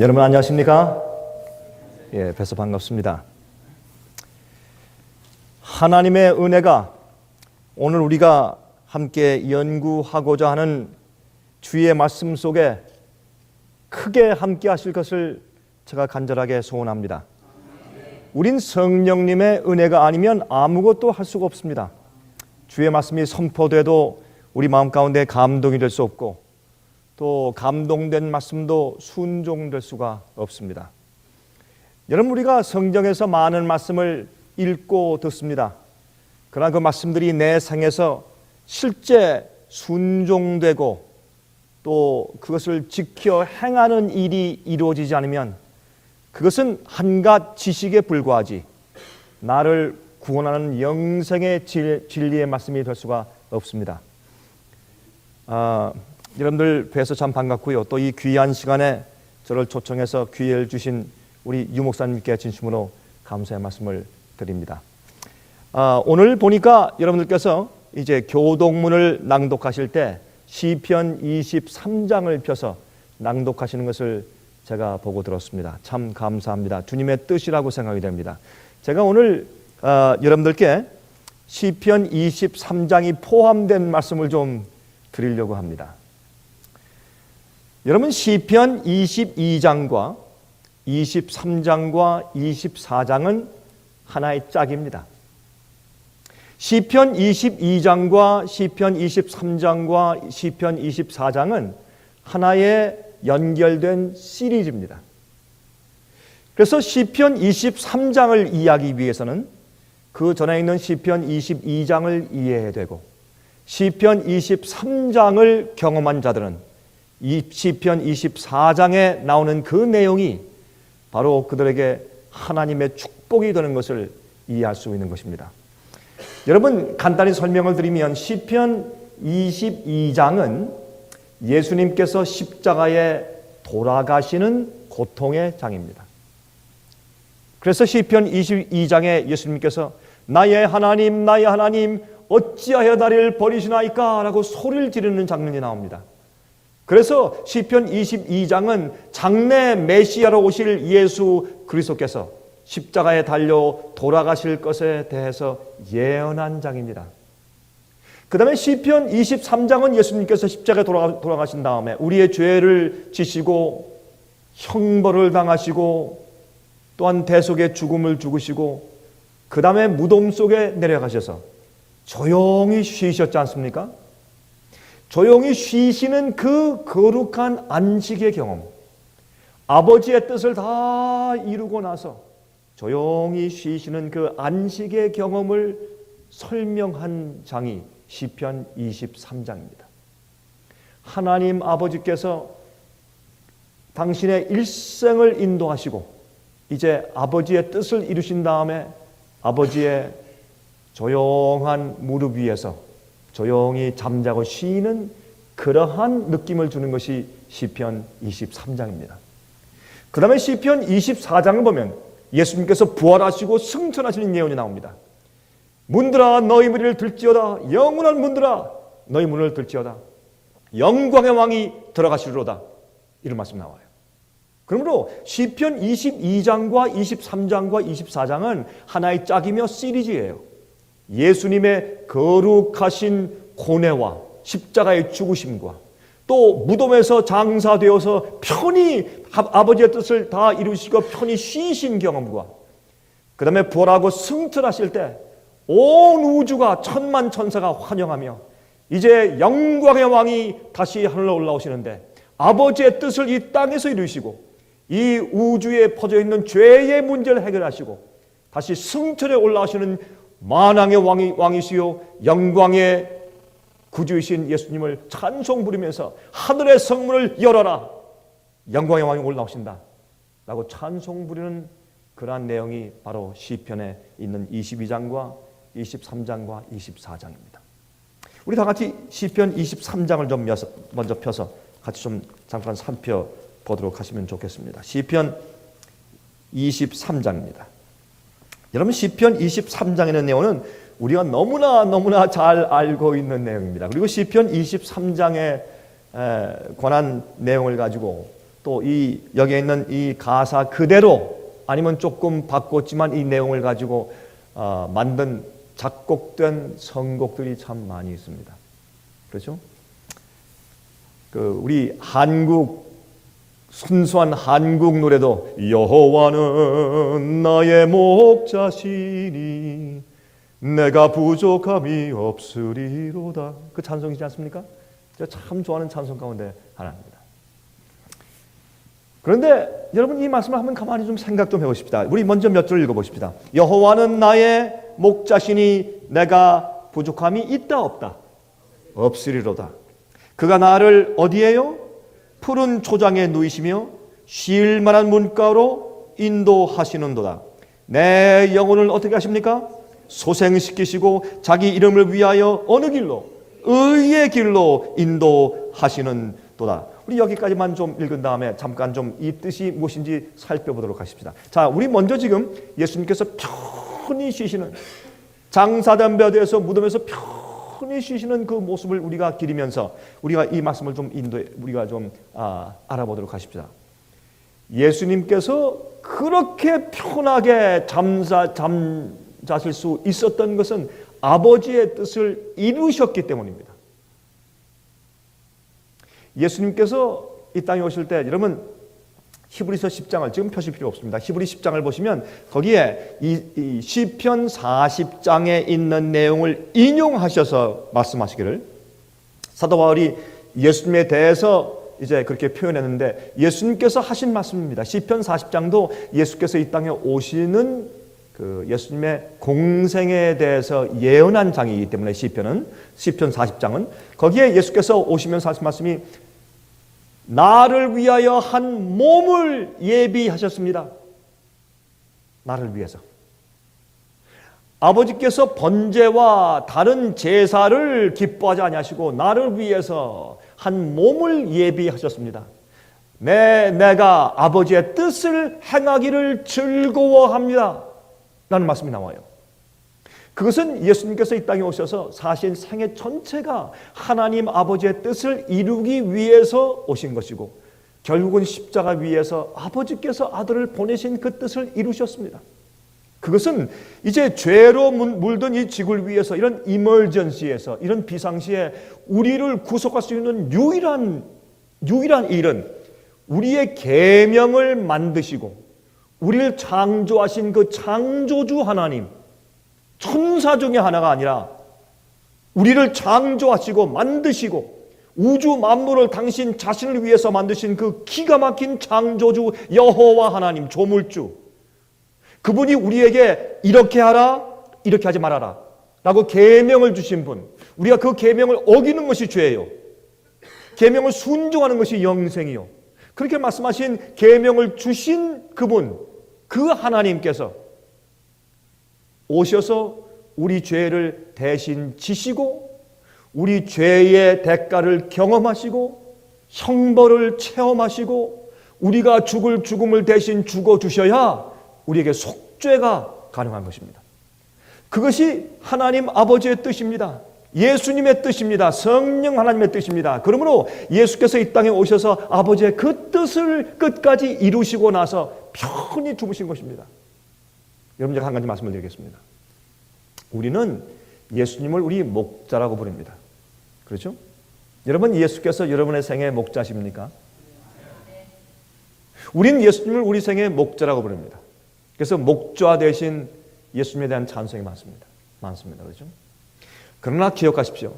여러분 안녕하십니까? 뵈서 반갑습니다. 하나님의 은혜가 오늘 우리가 함께 연구하고자 하는 주의 말씀 속에 크게 함께 하실 것을 제가 간절하게 소원합니다. 우린 성령님의 은혜가 아니면 아무것도 할 수가 없습니다. 주의 말씀이 선포돼도 우리 마음 가운데 감동이 될 수 없고 또 감동된 말씀도 순종될 수가 없습니다. 여러분, 우리가 성경에서 많은 말씀을 읽고 듣습니다. 그러나 그 말씀들이 내 생에서 실제 순종되고 또 그것을 지켜 행하는 일이 이루어지지 않으면 그것은 한갓 지식에 불과하지 나를 구원하는 영생의 진리의 말씀이 될 수가 없습니다. 여러분들 뵈서 참 반갑고요. 또 이 귀한 시간에 저를 초청해서 기회를 주신 우리 유 목사님께 진심으로 감사의 말씀을 드립니다. 오늘 보니까 여러분들께서 이제 교동문을 낭독하실 때 시편 23장을 펴서 낭독하시는 것을 제가 보고 들었습니다. 참 감사합니다. 주님의 뜻이라고 생각이 됩니다. 제가 오늘 여러분들께 시편 23장이 포함된 말씀을 좀 드리려고 합니다. 여러분, 시편 22장과 23장과 24장은 하나의 짝입니다. 시편 22장과 시편 23장과 시편 24장은 하나의 연결된 시리즈입니다. 그래서 시편 23장을 이해하기 위해서는 그 전에 있는 시편 22장을 이해해야 되고 시편 23장을 경험한 자들은 이 시편 24장에 나오는 그 내용이 바로 그들에게 하나님의 축복이 되는 것을 이해할 수 있는 것입니다. 여러분, 간단히 설명을 드리면 시편 22장은 예수님께서 십자가에 돌아가시는 고통의 장입니다. 그래서 시편 22장에 예수님께서 나의 하나님 어찌하여 나를 버리시나이까 라고 소리를 지르는 장면이 나옵니다. 그래서 시편 22장은 장래 메시아로 오실 예수 그리스도께서 십자가에 달려 돌아가실 것에 대해서 예언한 장입니다. 그 다음에 시편 23장은 예수님께서 십자가에 돌아가신 다음에 우리의 죄를 지시고 형벌을 당하시고 또한 대속의 죽음을 죽으시고 그 다음에 무덤 속에 내려가셔서 조용히 쉬셨지 않습니까? 조용히 쉬시는 그 거룩한 안식의 경험, 아버지의 뜻을 다 이루고 나서 조용히 쉬시는 그 안식의 경험을 설명한 장이 시편 23장입니다. 하나님 아버지께서 당신의 일생을 인도하시고 이제 아버지의 뜻을 이루신 다음에 아버지의 조용한 무릎 위에서 조용히 잠자고 쉬는 그러한 느낌을 주는 것이 시편 23장입니다. 그 다음에 시편 24장을 보면 예수님께서 부활하시고 승천하시는 예언이 나옵니다. 문들아 너희 문을 들지어다. 영원한 문들아 너희 문을 들지어다. 영광의 왕이 들어가시리로다. 이런 말씀 나와요. 그러므로 시편 22장과 23장과 24장은 하나의 짝이며 시리즈예요. 예수님의 거룩하신 고뇌와 십자가의 죽으심과 또 무덤에서 장사되어서 편히 아버지의 뜻을 다 이루시고 편히 쉬신 경험과 그 다음에 부활하고 승천하실 때 온 우주가 천만 천사가 환영하며 이제 영광의 왕이 다시 하늘로 올라오시는데 아버지의 뜻을 이 땅에서 이루시고 이 우주에 퍼져 있는 죄의 문제를 해결하시고 다시 승천에 올라오시는 만왕의 왕이시요 영광의 구주이신 예수님을 찬송 부르면서 하늘의 성문을 열어라. 영광의 왕이 올라오신다 라고 찬송 부르는 그러한 내용이 바로 시편에 있는 22장과 23장과 24장입니다. 우리 다 같이 시편 23장을 좀 먼저 펴서 같이 좀 잠깐 살펴보도록 하시면 좋겠습니다. 시편 23장입니다. 여러분, 시편 23장에 있는 내용은 우리가 너무나 잘 알고 있는 내용입니다. 그리고 시편 23장에 관한 내용을 가지고 또 이 여기에 있는 이 가사 그대로 아니면 조금 바꿨지만 이 내용을 가지고 만든 작곡된 선곡들이 참 많이 있습니다. 그렇죠? 우리 한국 순수한 한국 노래도 여호와는 나의 목자시니 내가 부족함이 없으리로다. 그 찬송이지 않습니까? 제가 참 좋아하는 찬송 가운데 하나입니다. 그런데 여러분 이 말씀을 한번 가만히 좀 생각 좀 해보십시다. 우리 먼저 몇 절 읽어보십시다. 여호와는 나의 목자시니 내가 부족함이 있다 없다? 없으리로다. 그가 나를 어디에요? 푸른 초장에 누이시며 쉴 만한 문가로 인도하시는도다. 내 영혼을 어떻게 하십니까? 소생시키시고 자기 이름을 위하여 어느 길로? 의의 길로 인도하시는도다. 우리 여기까지만 좀 읽은 다음에 잠깐 좀 이 뜻이 무엇인지 살펴보도록 하십시다. 자, 우리 먼저 지금 예수님께서 편히 쉬시는 장사된 벼에서 무덤에서 편히 쉬시는 그 모습을 우리가 기리면서 우리가 이 말씀을 좀 우리가 좀 알아보도록 하십시다. 예수님께서 그렇게 편하게 잠자실 수 있었던 것은 아버지의 뜻을 이루셨기 때문입니다. 예수님께서 이 땅에 오실 때 여러분 히브리서 10장을 지금 펴실 필요 없습니다. 히브리 10장을 보시면 거기에 이 시편 40장에 있는 내용을 인용하셔서 말씀하시기를 사도 바울이 예수님에 대해서 이제 그렇게 표현했는데 예수님께서 하신 말씀입니다. 시편 40장도 예수께서 이 땅에 오시는 그 예수님의 공생에 대해서 예언한 장이기 때문에 시편 40장은 거기에 예수께서 오시면서 하신 말씀이 나를 위하여 한 몸을 예비하셨습니다. 나를 위해서. 아버지께서 번제와 다른 제사를 기뻐하지 아니하시고 나를 위해서 한 몸을 예비하셨습니다. 내가 아버지의 뜻을 행하기를 즐거워합니다. 라는 말씀이 나와요. 그것은 예수님께서 이 땅에 오셔서 사실 생애 전체가 하나님 아버지의 뜻을 이루기 위해서 오신 것이고 결국은 십자가 위에서 아버지께서 아들을 보내신 그 뜻을 이루셨습니다. 그것은 이제 죄로 물든 이 지구를 위해서 이런 이멀전시에서 이런 비상시에 우리를 구속할 수 있는 유일한 일은 우리의 계명을 만드시고 우리를 창조하신 그 창조주 하나님, 천사 중에 하나가 아니라 우리를 창조하시고 만드시고 우주 만물을 당신 자신을 위해서 만드신 그 기가 막힌 창조주 여호와 하나님, 조물주, 그분이 우리에게 이렇게 하라, 이렇게 하지 말아라 라고 계명을 주신 분, 우리가 그 계명을 어기는 것이 죄예요. 계명을 순종하는 것이 영생이요. 그렇게 말씀하신 계명을 주신 그분, 그 하나님께서 오셔서 우리 죄를 대신 지시고 우리 죄의 대가를 경험하시고 형벌을 체험하시고 우리가 죽을 죽음을 대신 죽어주셔야 우리에게 속죄가 가능한 것입니다. 그것이 하나님 아버지의 뜻입니다. 예수님의 뜻입니다. 성령 하나님의 뜻입니다. 그러므로 예수께서 이 땅에 오셔서 아버지의 그 뜻을 끝까지 이루시고 나서 편히 주무신 것입니다. 여러분, 제가 한 가지 말씀을 드리겠습니다. 우리는 예수님을 우리 목자라고 부릅니다. 그렇죠? 여러분, 예수께서 여러분의 생애 목자십니까? 우리는 예수님을 우리 생애 목자라고 부릅니다. 그래서 목자 대신 예수님에 대한 찬송이 많습니다. 그렇죠? 그러나 기억하십시오.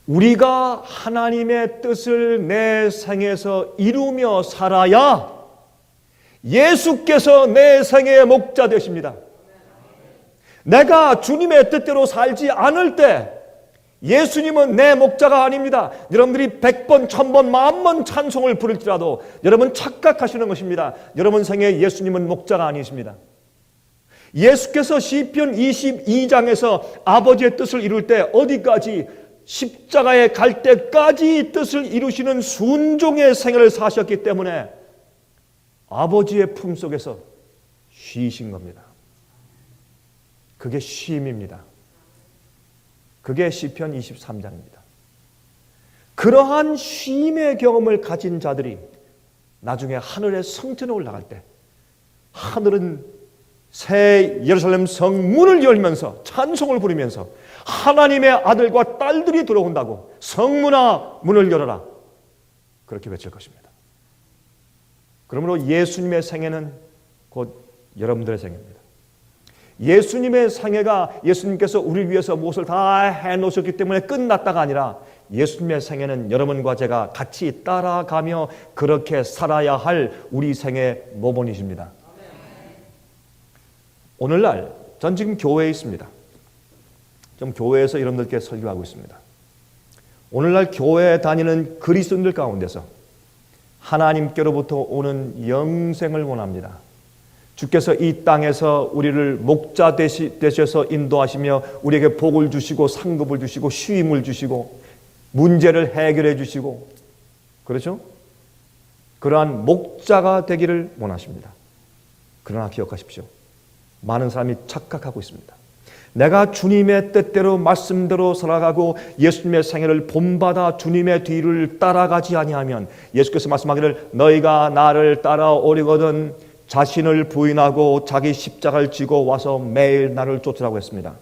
우리가 하나님의 뜻을 내 생에서 이루며 살아야 예수께서 내 생애의 목자 되십니다. 내가 주님의 뜻대로 살지 않을 때 예수님은 내 목자가 아닙니다. 여러분들이 100번, 1000번, 10,000번 찬송을 부를지라도 여러분 착각하시는 것입니다. 여러분 생에 예수님은 목자가 아니십니다. 예수께서 시편 22장에서 아버지의 뜻을 이룰 때 어디까지? 십자가에 갈 때까지 뜻을 이루시는 순종의 생애를 사셨기 때문에 아버지의 품속에서 쉬신 겁니다. 그게 쉼입니다. 그게 시편 23장입니다. 그러한 쉼의 경험을 가진 자들이 나중에 하늘의 성전에 올라갈 때 하늘은 새 예루살렘 성 문을 열면서 찬송을 부르면서 하나님의 아들과 딸들이 들어온다고 성문아 문을 열어라 그렇게 외칠 것입니다. 그러므로 예수님의 생애는 곧 여러분들의 생애입니다. 예수님의 생애가 예수님께서 우리를 위해서 무엇을 다 해놓으셨기 때문에 끝났다가 아니라 예수님의 생애는 여러분과 제가 같이 따라가며 그렇게 살아야 할 우리 생애 모본이십니다. 오늘날 전 지금 교회에 있습니다. 좀 교회에서 여러분들께 설교하고 있습니다. 오늘날 교회에 다니는 그리스도인들 가운데서 하나님께로부터 오는 영생을 원합니다. 주께서 이 땅에서 우리를 목자 되셔서 인도하시며 우리에게 복을 주시고 상급을 주시고 쉼을 주시고 문제를 해결해 주시고 그렇죠? 그러한 목자가 되기를 원하십니다. 그러나 기억하십시오. 많은 사람이 착각하고 있습니다. 내가 주님의 뜻대로 말씀대로 살아가고 예수님의 생애를 본받아 주님의 뒤를 따라가지 아니하면 예수께서 말씀하기를 너희가 나를 따라오려거든 자신을 부인하고 자기 십자가를 지고 와서 매일 나를 쫓으라고 했습니다.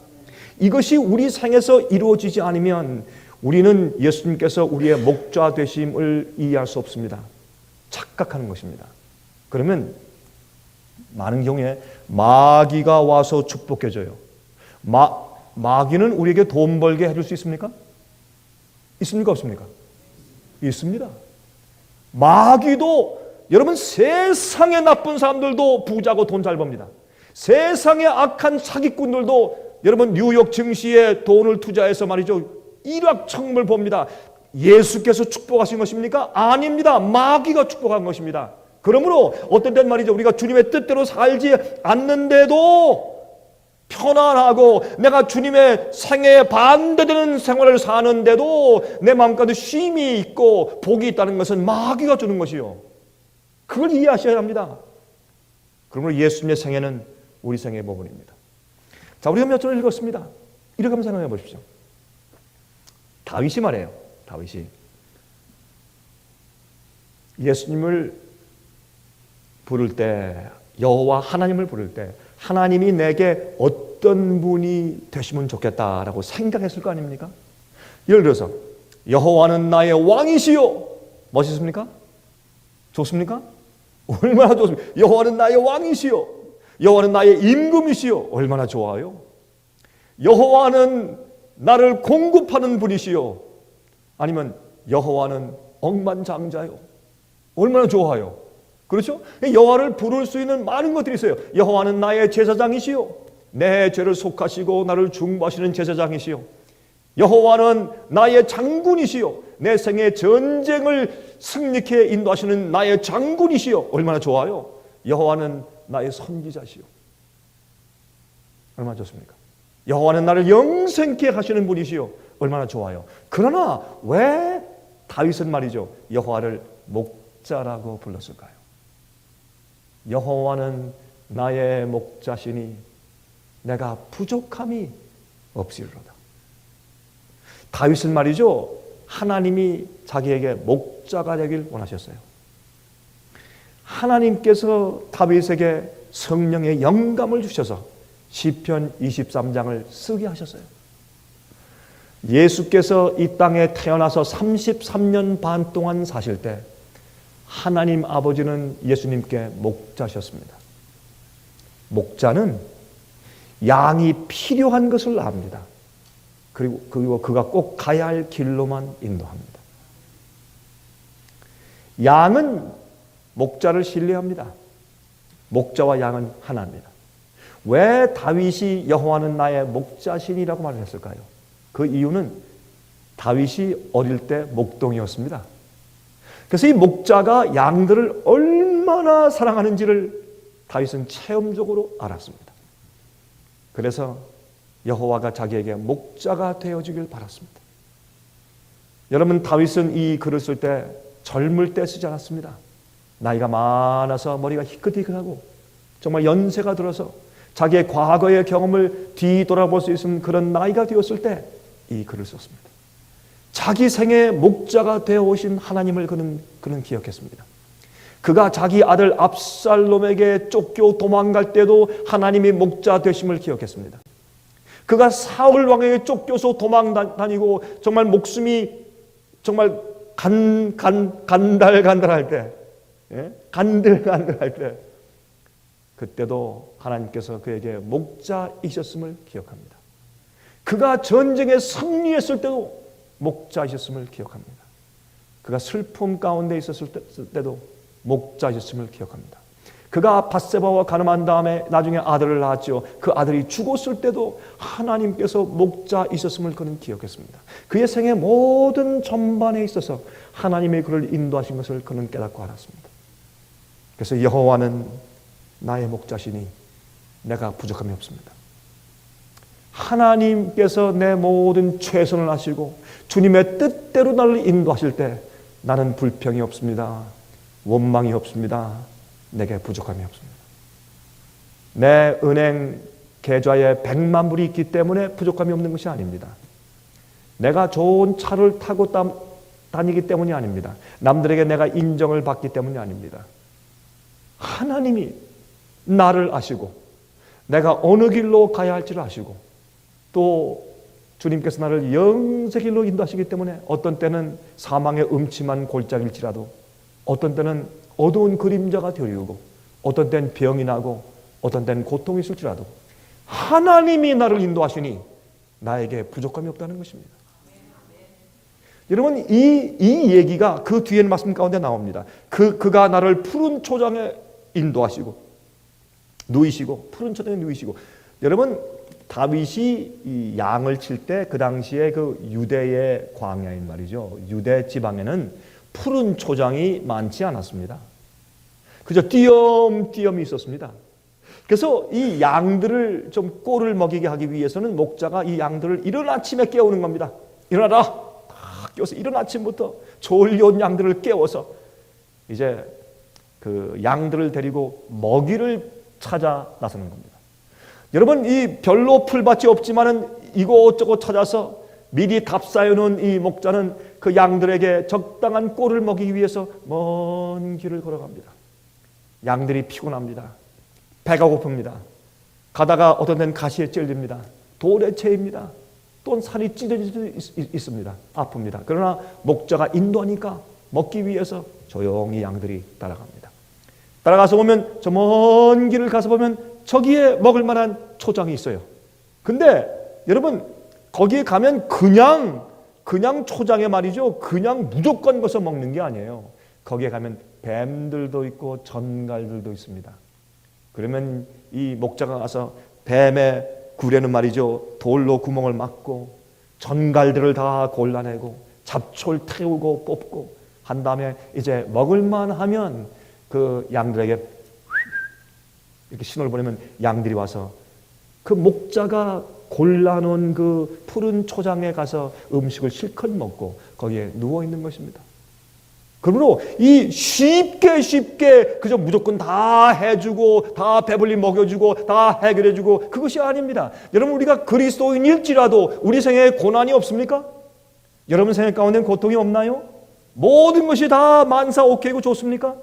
이것이 우리 생에서 이루어지지 않으면 우리는 예수님께서 우리의 목자 되심을 이해할 수 없습니다. 착각하는 것입니다. 그러면 많은 경우에 마귀가 와서 축복해줘요. 마귀는 우리에게 돈 벌게 해줄 수 있습니까? 있습니까? 없습니까? 있습니다. 마귀도 여러분 세상의 나쁜 사람들도 부자고 돈 잘 법니다. 세상의 악한 사기꾼들도 여러분 뉴욕 증시에 돈을 투자해서 말이죠 일확천금을 봅니다. 예수께서 축복하신 것입니까? 아닙니다. 마귀가 축복한 것입니다. 그러므로 어떤 때는 말이죠 우리가 주님의 뜻대로 살지 않는데도 편안하고 내가 주님의 생애에 반대되는 생활을 사는데도 내 마음가운데 쉼이 있고 복이 있다는 것은 마귀가 주는 것이요. 그걸 이해하셔야 합니다. 그러므로 예수님의 생애는 우리 생애의 모본입니다. 자, 우리가 몇 절을 읽었습니다. 이렇게 한번 생각해 보십시오. 다윗이 말해요. 다윗이 예수님을 부를 때 여호와 하나님을 부를 때 하나님이 내게 어떤 분이 되시면 좋겠다라고 생각했을 거 아닙니까? 예를 들어서 여호와는 나의 왕이시요. 멋있습니까? 좋습니까? 얼마나 좋습니까? 여호와는 나의 왕이시요. 여호와는 나의 임금이시요. 얼마나 좋아요. 여호와는 나를 공급하는 분이시요. 아니면 여호와는 억만장자요. 얼마나 좋아요. 그렇죠? 여호와를 부를 수 있는 많은 것들이 있어요. 여호와는 나의 제사장이시요. 내 죄를 속하시고 나를 중보하시는 제사장이시요. 여호와는 나의 장군이시요. 내 생의 전쟁을 승리케 인도하시는 나의 장군이시요. 얼마나 좋아요. 여호와는 나의 선지자시요. 얼마나 좋습니까? 여호와는 나를 영생케 하시는 분이시요. 얼마나 좋아요. 그러나 왜 다윗은 말이죠 여호와를 목자라고 불렀을까요? 여호와는 나의 목자시니 내가 부족함이 없으리로다. 다윗은 말이죠 하나님이 자기에게 목자가 되길 원하셨어요. 하나님께서 다윗에게 성령의 영감을 주셔서 시편 23장을 쓰게 하셨어요. 예수께서 이 땅에 태어나서 33년 반 동안 사실 때 하나님 아버지는 예수님께 목자셨습니다. 목자는 양이 필요한 것을 압니다. 그리고 그가 꼭 가야 할 길로만 인도합니다. 양은 목자를 신뢰합니다. 목자와 양은 하나입니다. 왜 다윗이 여호와는 나의 목자시니라고 말을 했을까요? 그 이유는 다윗이 어릴 때 목동이었습니다. 그래서 이 목자가 양들을 얼마나 사랑하는지를 다윗은 체험적으로 알았습니다. 그래서 여호와가 자기에게 목자가 되어주길 바랐습니다. 여러분 다윗은 이 글을 쓸 때 젊을 때 쓰지 않았습니다. 나이가 많아서 머리가 희끗희끗하고 정말 연세가 들어서 자기의 과거의 경험을 뒤돌아볼 수 있는 그런 나이가 되었을 때 이 글을 썼습니다. 자기 생의 목자가 되어 오신 하나님을 그는 기억했습니다. 그가 자기 아들 압살롬에게 쫓겨 도망갈 때도 하나님이 목자 되심을 기억했습니다. 그가 사울 왕에게 쫓겨서 도망다니고 정말 목숨이 정말 간달간달할 때, 간들간들할 때, 그때도 하나님께서 그에게 목자이셨음을 기억합니다. 그가 전쟁에 승리했을 때도 목자이셨음을 기억합니다. 그가 슬픔 가운데 있었을 때도 목자이셨음을 기억합니다. 그가 밧세바와 가늠한 다음에 나중에 아들을 낳았죠. 그 아들이 죽었을 때도 하나님께서 목자이셨음을 그는 기억했습니다. 그의 생의 모든 전반에 있어서 하나님이 그를 인도하신 것을 그는 깨닫고 알았습니다. 그래서 여호와는 나의 목자시니 내가 부족함이 없습니다. 하나님께서 내 모든 최선을 하시고 주님의 뜻대로 나를 인도하실 때 나는 불평이 없습니다. 원망이 없습니다. 내게 부족함이 없습니다. 내 은행 계좌에 100만 불이 있기 때문에 부족함이 없는 것이 아닙니다. 내가 좋은 차를 타고 다니기 때문이 아닙니다. 남들에게 내가 인정을 받기 때문이 아닙니다. 하나님이 나를 아시고 내가 어느 길로 가야 할지를 아시고 또 주님께서 나를 영생의 길로 인도하시기 때문에 어떤 때는 사망의 음침한 골짜기일지라도 어떤 때는 어두운 그림자가 되리우고 어떤 때는 병이 나고 어떤 때는 고통이 있을지라도 하나님이 나를 인도하시니 나에게 부족함이 없다는 것입니다. 여러분 이 얘기가 그 뒤에는 말씀 가운데 나옵니다. 그가 나를 푸른 초장에 인도하시고 누이시고 푸른 초장에 누이시고 여러분 다윗이 이 양을 칠 때 그 당시에 그 유대의 광야인 말이죠. 유대 지방에는 푸른 초장이 많지 않았습니다. 그저 띄엄띄엄이 있었습니다. 그래서 이 양들을 좀 꼴을 먹이게 하기 위해서는 목자가 이 양들을 이른 아침에 깨우는 겁니다. 일어나라! 딱 깨워서 이른 아침부터 졸려온 양들을 깨워서 이제 그 양들을 데리고 먹이를 찾아 나서는 겁니다. 여러분 이 별로 풀밭이 없지만은 이곳저곳 찾아서 미리 답사해놓은 이 목자는 그 양들에게 적당한 꼴을 먹이기 위해서 먼 길을 걸어갑니다. 양들이 피곤합니다. 배가 고픕니다. 가다가 어떤 데는 가시에 찔립니다. 돌에 채입니다. 또는 살이 찢어질 수 있습니다. 아픕니다. 그러나 목자가 인도하니까 먹기 위해서 조용히 양들이 따라갑니다. 따라가서 보면 저 먼 길을 가서 보면 저기에 먹을 만한 초장이 있어요. 근데 여러분 거기에 가면 그냥 초장에 말이죠. 그냥 무조건 것을 먹는 게 아니에요. 거기에 가면 뱀들도 있고 전갈들도 있습니다. 그러면 이 목자가 가서 뱀의 굴에는 말이죠. 돌로 구멍을 막고 전갈들을 다 골라내고 잡초를 태우고 뽑고 한 다음에 이제 먹을만 하면 그 양들에게 이렇게 신호를 보내면 양들이 와서 그 목자가 골라놓은 그 푸른 초장에 가서 음식을 실컷 먹고 거기에 누워있는 것입니다. 그러므로 이 쉽게 그저 무조건 다 해주고 다 배불리 먹여주고 다 해결해주고 그것이 아닙니다. 여러분 우리가 그리스도인일지라도 우리 생애에 고난이 없습니까? 여러분 생애 가운데 고통이 없나요? 모든 것이 다 만사 오케이고 좋습니까?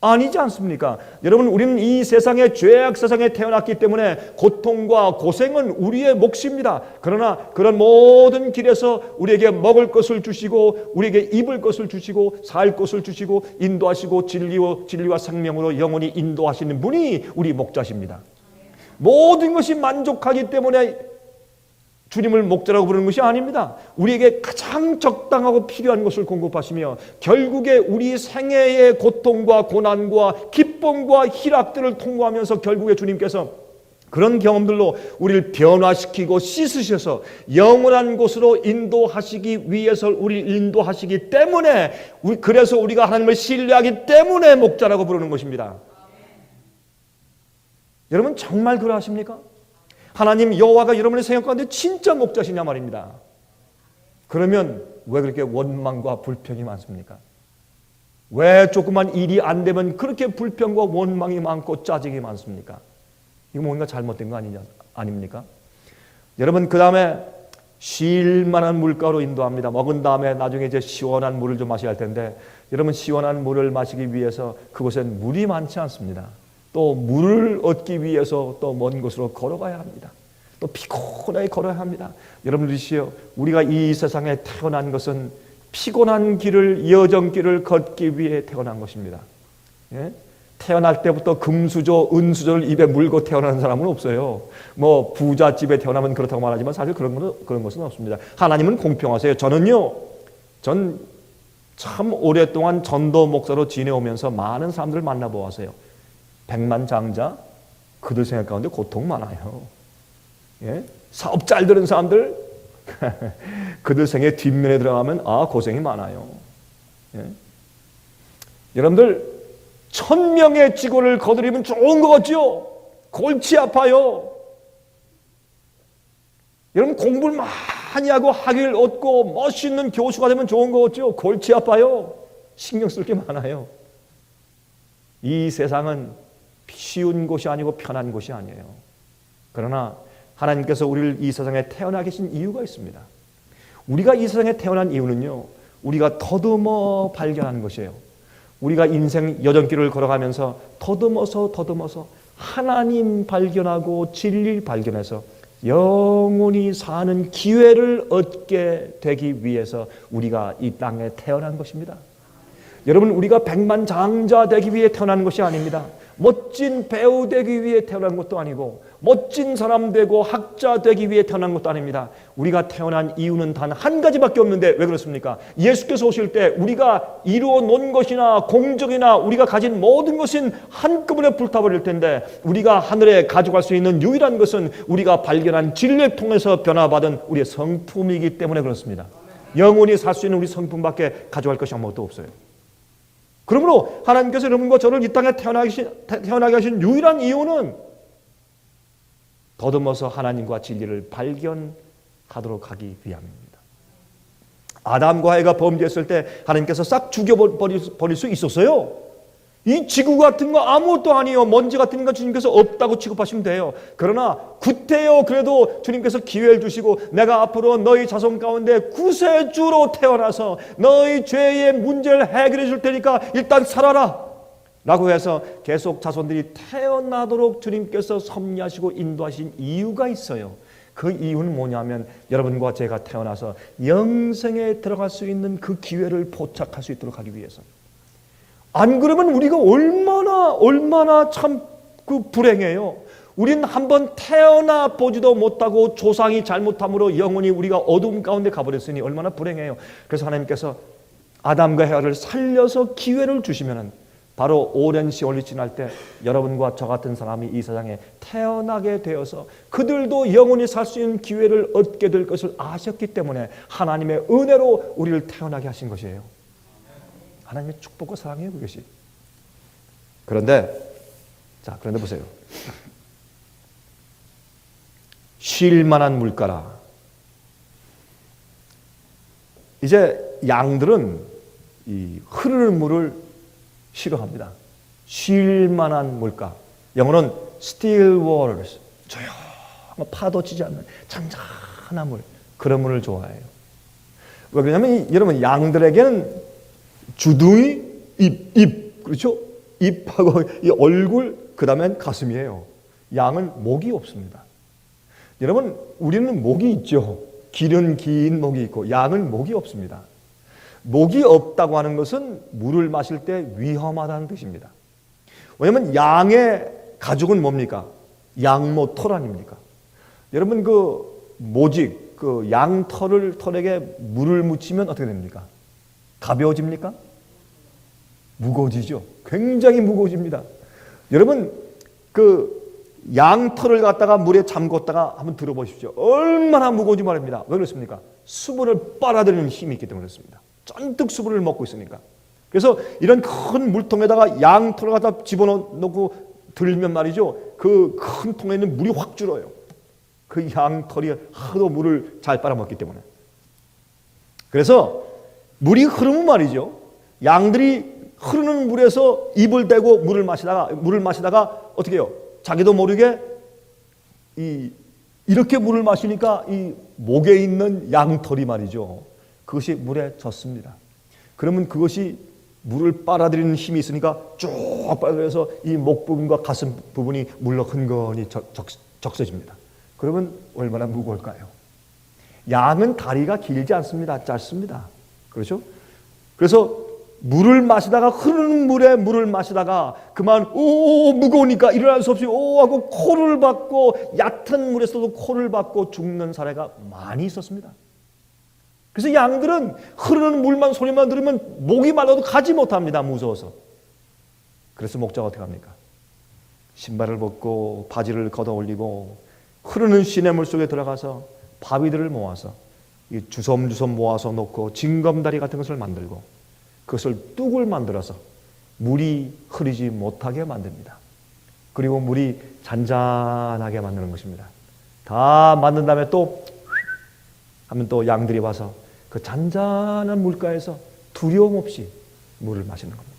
아니지 않습니까? 여러분 우리는 이 세상에 죄악 세상에 태어났기 때문에 고통과 고생은 우리의 몫입니다. 그러나 그런 모든 길에서 우리에게 먹을 것을 주시고 우리에게 입을 것을 주시고 살 것을 주시고 인도하시고 진리와 생명으로 영원히 인도하시는 분이 우리 목자십니다. 모든 것이 만족하기 때문에 주님을 목자라고 부르는 것이 아닙니다. 우리에게 가장 적당하고 필요한 것을 공급하시며 결국에 우리 생애의 고통과 고난과 기쁨과 희락들을 통과하면서 결국에 주님께서 그런 경험들로 우리를 변화시키고 씻으셔서 영원한 곳으로 인도하시기 위해서 우리를 인도하시기 때문에 그래서 우리가 하나님을 신뢰하기 때문에 목자라고 부르는 것입니다. 여러분 정말 그러하십니까? 하나님 여호와가 여러분의 생각 가운데 진짜 목자시냐 말입니다. 그러면 왜 그렇게 원망과 불평이 많습니까? 왜 조그만 일이 안 되면 그렇게 불평과 원망이 많고 짜증이 많습니까? 이거 뭔가 잘못된 거 아닙니까? 여러분 그 다음에 쉴만한 물가로 인도합니다. 먹은 다음에 나중에 이제 시원한 물을 좀 마셔야 할 텐데, 여러분 시원한 물을 마시기 위해서 그곳엔 물이 많지 않습니다. 또 물을 얻기 위해서 또 먼 곳으로 걸어가야 합니다. 또 피곤하게 걸어야 합니다. 여러분들이시여, 우리가 이 세상에 태어난 것은 피곤한 길을, 여정길을 걷기 위해 태어난 것입니다. 예? 태어날 때부터 금수저, 은수저를 입에 물고 태어나는 사람은 없어요. 뭐 부잣집에 태어나면 그렇다고 말하지만 사실 그런 것은 없습니다. 하나님은 공평하세요. 전 참 오랫동안 전도 목사로 지내오면서 많은 사람들을 만나보았어요. 백만장자, 그들 생각 가운데 고통 많아요. 예? 사업 잘 되는 사람들, 그들 생의 뒷면에 들어가면 고생이 많아요. 예? 여러분들 1000명의 직원을 거두려면 좋은 거 같죠? 골치 아파요. 여러분 공부를 많이 하고 학위를 얻고 멋있는 교수가 되면 좋은 거 같죠? 골치 아파요. 신경 쓸 게 많아요. 이 세상은 쉬운 곳이 아니고 편한 곳이 아니에요. 그러나 하나님께서 우리를 이 세상에 태어나 계신 이유가 있습니다. 우리가 이 세상에 태어난 이유는요, 우리가 더듬어 발견하는 것이에요. 우리가 인생 여정길을 걸어가면서 더듬어서 하나님 발견하고 진리 발견해서 영원히 사는 기회를 얻게 되기 위해서 우리가 이 땅에 태어난 것입니다. 여러분, 우리가 백만장자 되기 위해 태어난 것이 아닙니다. 멋진 배우 되기 위해 태어난 것도 아니고 멋진 사람 되고 학자 되기 위해 태어난 것도 아닙니다. 우리가 태어난 이유는 단 한 가지밖에 없는데 왜 그렇습니까? 예수께서 오실 때 우리가 이루어 놓은 것이나 공적이나 우리가 가진 모든 것은 한꺼번에 불타버릴 텐데, 우리가 하늘에 가져갈 수 있는 유일한 것은 우리가 발견한 진리를 통해서 변화받은 우리의 성품이기 때문에 그렇습니다. 영원히 살 수 있는 우리 성품밖에 가져갈 것이 아무것도 없어요. 그러므로 하나님께서 여러분과 저를 이 땅에 태어나게 하신 유일한 이유는 더듬어서 하나님과 진리를 발견하도록 하기 위함입니다. 아담과 하와가 범죄했을 때 하나님께서 싹 죽여버릴 수 있었어요. 이 지구 같은 거 아무것도 아니에요. 먼지 같은 거 주님께서 없다고 취급하시면 돼요. 그러나 구태여 그래도 주님께서 기회를 주시고, 내가 앞으로 너희 자손 가운데 구세주로 태어나서 너희 죄의 문제를 해결해 줄 테니까 일단 살아라 라고 해서 계속 자손들이 태어나도록 주님께서 섭리하시고 인도하신 이유가 있어요. 그 이유는 뭐냐면 여러분과 제가 태어나서 영생에 들어갈 수 있는 그 기회를 포착할 수 있도록 하기 위해서. 안 그러면 우리가 얼마나 참 불행해요. 우리는 한번 태어나 보지도 못하고 조상이 잘못함으로 영원히 우리가 어둠 가운데 가버렸으니 얼마나 불행해요. 그래서 하나님께서 아담과 하와를 살려서 기회를 주시면은 바로 오랜 세월이 지날 때 여러분과 저 같은 사람이 이 세상에 태어나게 되어서 그들도 영원히 살 수 있는 기회를 얻게 될 것을 아셨기 때문에 하나님의 은혜로 우리를 태어나게 하신 것이에요. 하나님의 축복과 사랑이에요, 그것이. 그런데 보세요. 쉴 만한 물가라. 이제 양들은 이 흐르는 물을 싫어합니다. 쉴 만한 물가. 영어로는 still waters. 조용한 파도 치지 않는 잔잔한 물. 그런 물을 좋아해요. 왜 그러냐면 여러분, 양들에게는 주둥이, 입, 그렇죠? 입하고 이 얼굴, 그 다음엔 가슴이에요. 양은 목이 없습니다. 여러분, 우리는 목이 있죠. 길은 긴 목이 있고 양은 목이 없습니다. 목이 없다고 하는 것은 물을 마실 때 위험하다는 뜻입니다. 왜냐하면 양의 가죽은 뭡니까? 양모 털 아닙니까? 여러분, 모직, 털에게 물을 묻히면 어떻게 됩니까? 가벼워집니까? 무거워지죠. 굉장히 무거워집니다. 여러분, 양털을 갖다가 물에 잠궜다가 한번 들어보십시오. 얼마나 무거운지 말입니다. 왜 그렇습니까? 수분을 빨아들이는 힘이 있기 때문에 그렇습니다. 쫀득 수분을 먹고 있으니까. 그래서 이런 큰 물통에다가 양털을 갖다 집어넣고 들면 말이죠, 그 큰 통에 있는 물이 확 줄어요. 그 양털이 하도 물을 잘 빨아먹기 때문에. 그래서 물이 흐르면 말이죠, 양들이 흐르는 물에서 입을 대고 물을 마시다가 어떻게 해요? 자기도 모르게 이 이렇게 물을 마시니까 이 목에 있는 양털이 말이죠, 그것이 물에 젖습니다. 그러면 그것이 물을 빨아들이는 힘이 있으니까 쭉 빨아들여서 이 목 부분과 가슴 부분이 물로 흥건히 적셔집니다. 그러면 얼마나 무거울까요? 양은 다리가 길지 않습니다. 짧습니다. 그렇죠? 그래서 물을 마시다가, 흐르는 물에 물을 마시다가 그만 무거우니까 일어날 수 없이 하고 코를 박고, 얕은 물에서도 코를 박고 죽는 사례가 많이 있었습니다. 그래서 양들은 흐르는 물만, 소리만 들으면 목이 말라도 가지 못합니다. 무서워서. 그래서 목자가 어떻게 합니까? 신발을 벗고 바지를 걷어 올리고 흐르는 시냇물 속에 들어가서 바위들을 모아서 주섬주섬 모아서 놓고 징검다리 같은 것을 만들고 그것을 뚝을 만들어서 물이 흐르지 못하게 만듭니다. 그리고 물이 잔잔하게 만드는 것입니다. 다 만든 다음에 또 하면 또 양들이 와서 그 잔잔한 물가에서 두려움 없이 물을 마시는 겁니다.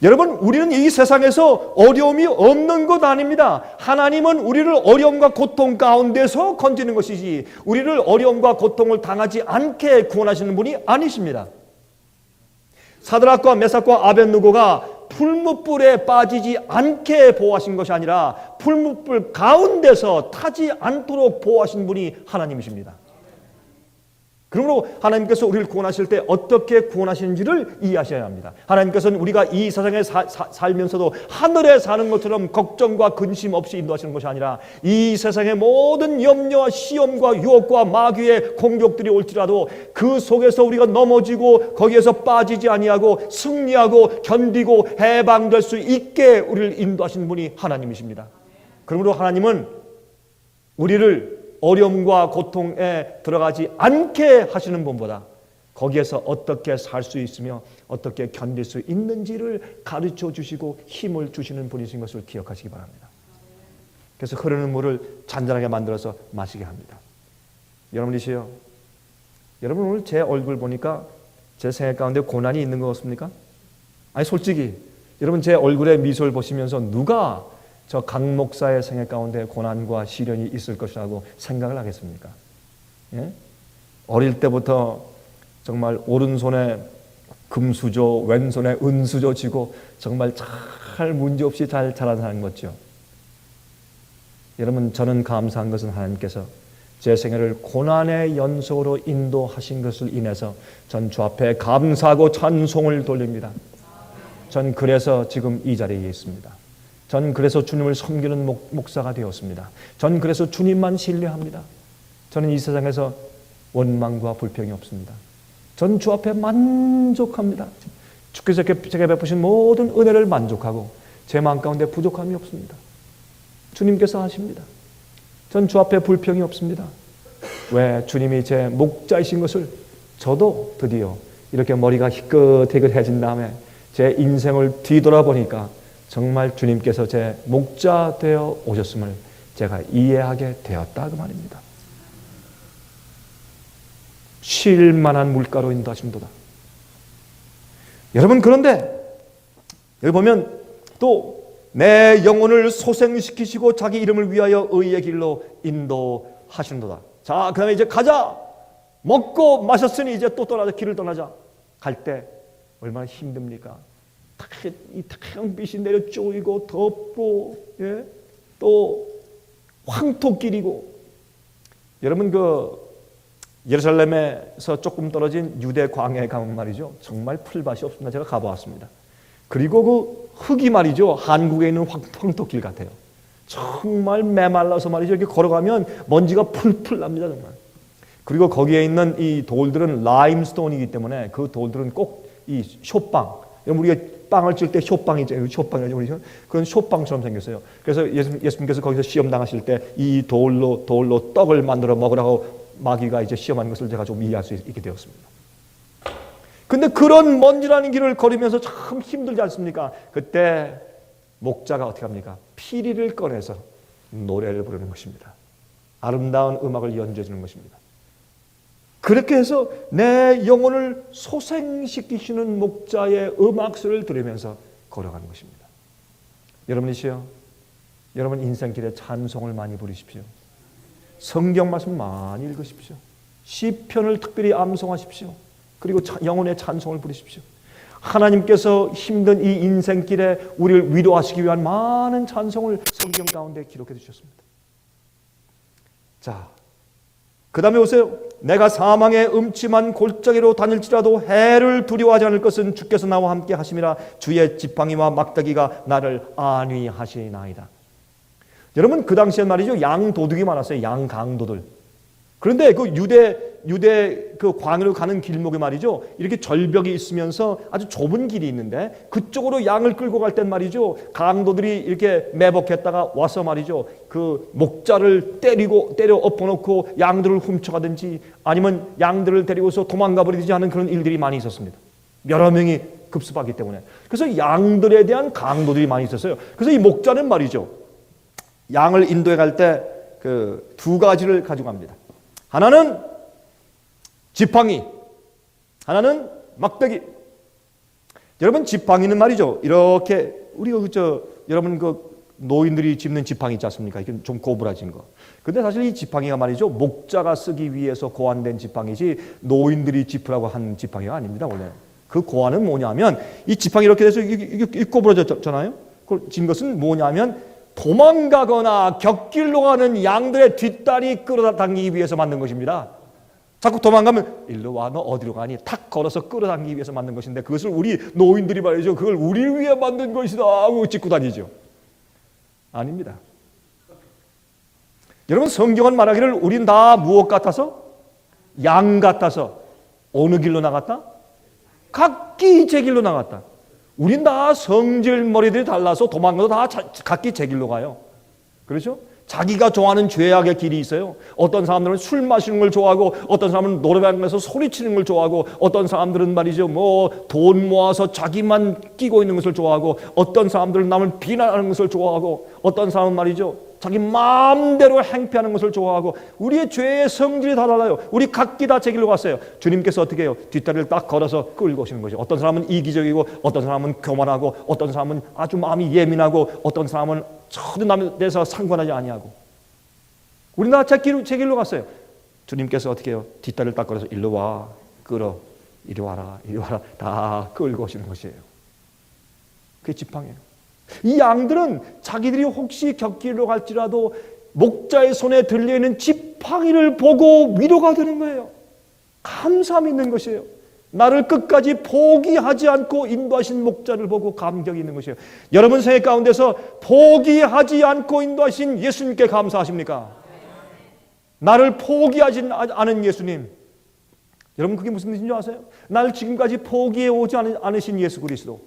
여러분, 우리는 이 세상에서 어려움이 없는 것 아닙니다. 하나님은 우리를 어려움과 고통 가운데서 건지는 것이지 우리를 어려움과 고통을 당하지 않게 구원하시는 분이 아니십니다. 사드락과 메삭과 아벳느고가 풀무불에 빠지지 않게 보호하신 것이 아니라 풀무불 가운데서 타지 않도록 보호하신 분이 하나님이십니다. 그러므로 하나님께서 우리를 구원하실 때 어떻게 구원하시는지를 이해하셔야 합니다. 하나님께서는 우리가 이 세상에 살면서도 하늘에 사는 것처럼 걱정과 근심 없이 인도하시는 것이 아니라 이 세상의 모든 염려와 시험과 유혹과 마귀의 공격들이 올지라도 그 속에서 우리가 넘어지고 거기에서 빠지지 아니하고 승리하고 견디고 해방될 수 있게 우리를 인도하시는 분이 하나님이십니다. 그러므로 하나님은 우리를 어려움과 고통에 들어가지 않게 하시는 분보다 거기에서 어떻게 살 수 있으며 어떻게 견딜 수 있는지를 가르쳐 주시고 힘을 주시는 분이신 것을 기억하시기 바랍니다. 그래서 흐르는 물을 잔잔하게 만들어서 마시게 합니다. 여러분이시여, 여러분 오늘 제 얼굴 보니까 제 생각 가운데 고난이 있는 것 같습니까? 아니 솔직히 여러분 제 얼굴에 미소를 보시면서 누가 저 강 목사의 생애 가운데 고난과 시련이 있을 것이라고 생각을 하겠습니까? 예? 어릴 때부터 정말 오른손에 금수저, 왼손에 은수저 쥐고 정말 잘 문제없이 잘 자란 사람 같죠. 여러분, 저는 감사한 것은 하나님께서 제 생애를 고난의 연속으로 인도하신 것을 인해서 전 주 앞에 감사하고 찬송을 돌립니다. 전 그래서 지금 이 자리에 있습니다. 전 그래서 주님을 섬기는 목사가 되었습니다. 전 그래서 주님만 신뢰합니다. 저는 이 세상에서 원망과 불평이 없습니다. 전 주 앞에 만족합니다. 주께서 제게 베푸신 모든 은혜를 만족하고 제 마음 가운데 부족함이 없습니다. 주님께서 하십니다. 전 주 앞에 불평이 없습니다. 왜? 주님이 제 목자이신 것을 저도 드디어 이렇게 머리가 희끗희끗해진 다음에 제 인생을 뒤돌아보니까 정말 주님께서 제 목자 되어 오셨음을 제가 이해하게 되었다 그 말입니다. 쉴만한 물가로 인도하심도다. 여러분, 그런데 여기 보면 또 내 영혼을 소생시키시고 자기 이름을 위하여 의의 길로 인도하시는도다. 자, 그 다음에 이제 가자. 먹고 마셨으니 이제 또 떠나자. 길을 떠나자. 갈 때 얼마나 힘듭니까? 이 태양빛이 내려 쪼이고 덥고, 예? 또 황토길이고. 여러분, 그 예루살렘에서 조금 떨어진 유대 광야에 가면 말이죠, 정말 풀밭이 없습니다. 제가 가보았습니다. 그리고 그 흙이 말이죠, 한국에 있는 황토길 같아요. 정말 메말라서 말이죠, 이렇게 걸어가면 먼지가 풀풀 납니다, 정말. 그리고 거기에 있는 이 돌들은 라임스톤이기 때문에 그 돌들은 꼭 이 솥빵, 우리가 빵을 찔 때 솥빵이죠. 솥빵이죠. 그런 솥빵처럼 생겼어요. 그래서 예수님께서 거기서 시험 당하실 때 이 돌로 떡을 만들어 먹으라고 마귀가 이제 시험하는 것을 제가 좀 이해할 수 있게 되었습니다. 근데 그런 먼지라는 길을 걸으면서 참 힘들지 않습니까? 그때 목자가 어떻게 합니까? 피리를 꺼내서 노래를 부르는 것입니다. 아름다운 음악을 연주해 주는 것입니다. 그렇게 해서 내 영혼을 소생시키시는 목자의 음악소리를 들으면서 걸어가는 것입니다. 여러분이시여, 여러분 인생길에 찬송을 많이 부르십시오. 성경 말씀 많이 읽으십시오. 시편을 특별히 암송하십시오. 그리고 영혼의 찬송을 부르십시오. 하나님께서 힘든 이 인생길에 우리를 위로하시기 위한 많은 찬송을 성경 가운데 기록해 주셨습니다. 자, 그 다음에 오세요. 내가 사망의 음침한 골짜기로 다닐지라도 해를 두려워하지 않을 것은 주께서 나와 함께 하심이라. 주의 지팡이와 막대기가 나를 안위하시나이다. 여러분 그 당시엔 말이죠, 양 도둑이 많았어요. 양 강도들. 그런데 그 유대 그 광야로 가는 길목에 말이죠, 이렇게 절벽이 있으면서 아주 좁은 길이 있는데 그쪽으로 양을 끌고 갈 땐 말이죠, 강도들이 이렇게 매복했다가 와서 말이죠, 그 목자를 때려 엎어놓고 양들을 훔쳐가든지 아니면 양들을 데리고서 도망가 버리든지 하는 그런 일들이 많이 있었습니다. 여러 명이 급습하기 때문에. 그래서 양들에 대한 강도들이 많이 있었어요. 그래서 이 목자는 말이죠, 양을 인도해 갈 때 그 두 가지를 가져갑니다. 하나는 지팡이, 하나는 막대기. 여러분 지팡이는 말이죠, 이렇게 우리가 여러분 그 노인들이 짚는 지팡이 있지 않습니까? 이게 좀 고부라진 거. 근데 사실 이 지팡이가 말이죠, 목자가 쓰기 위해서 고안된 지팡이지 노인들이 짚으라고 한 지팡이가 아닙니다. 원래 그 고안은 뭐냐면 이 지팡이 이렇게 돼서 이게 고부러졌잖아요. 진 것은 뭐냐면 도망가거나 곁길로 가는 양들의 뒷다리 끌어당기기 위해서 만든 것입니다. 자꾸 도망가면 일로 와, 너 어디로 가니? 탁 걸어서 끌어당기기 위해서 만든 것인데 그것을 우리 노인들이 말이죠, 그걸 우리를 위해 만든 것이다 하고 짚고 다니죠. 아닙니다. 여러분 성경은 말하기를 우린 다 무엇 같아서? 양 같아서. 어느 길로 나갔다? 각기 제 길로 나갔다. 우린 다 성질머리들이 달라서 도망가도 다 각기 제 길로 가요. 그렇죠? 자기가 좋아하는 죄악의 길이 있어요. 어떤 사람들은 술 마시는 걸 좋아하고, 어떤 사람은 노래방에서 소리치는 걸 좋아하고, 어떤 사람들은 말이죠, 뭐 돈 모아서 자기만 끼고 있는 것을 좋아하고, 어떤 사람들은 남을 비난하는 것을 좋아하고, 어떤 사람은 말이죠, 자기 마음대로 행패하는 것을 좋아하고. 우리의 죄의 성질이 다 달라요. 우리 각기 다 제 길로 갔어요. 주님께서 어떻게 해요? 뒷다리를 딱 걸어서 끌고 오시는 거죠. 어떤 사람은 이기적이고, 어떤 사람은 교만하고, 어떤 사람은 아주 마음이 예민하고, 어떤 사람은 전혀 남에 대해서 상관하지 아니하고. 우리 다 제 길로 갔어요. 주님께서 어떻게 해요? 뒷다리를 딱 걸어서 일로 와, 끌어, 이리 와라, 이리 와라, 다 끌고 오시는 것이에요. 그게 지팡이에요. 이 양들은 자기들이 혹시 곁길로 갈지라도 목자의 손에 들려있는 지팡이를 보고 위로가 되는 거예요. 감사함이 있는 것이에요. 나를 끝까지 포기하지 않고 인도하신 목자를 보고 감격이 있는 것이에요. 여러분 생애 가운데서 포기하지 않고 인도하신 예수님께 감사하십니까? 나를 포기하지 않은 예수님. 여러분 그게 무슨 뜻인지 아세요? 나를 지금까지 포기해 오지 않으신 예수 그리스도.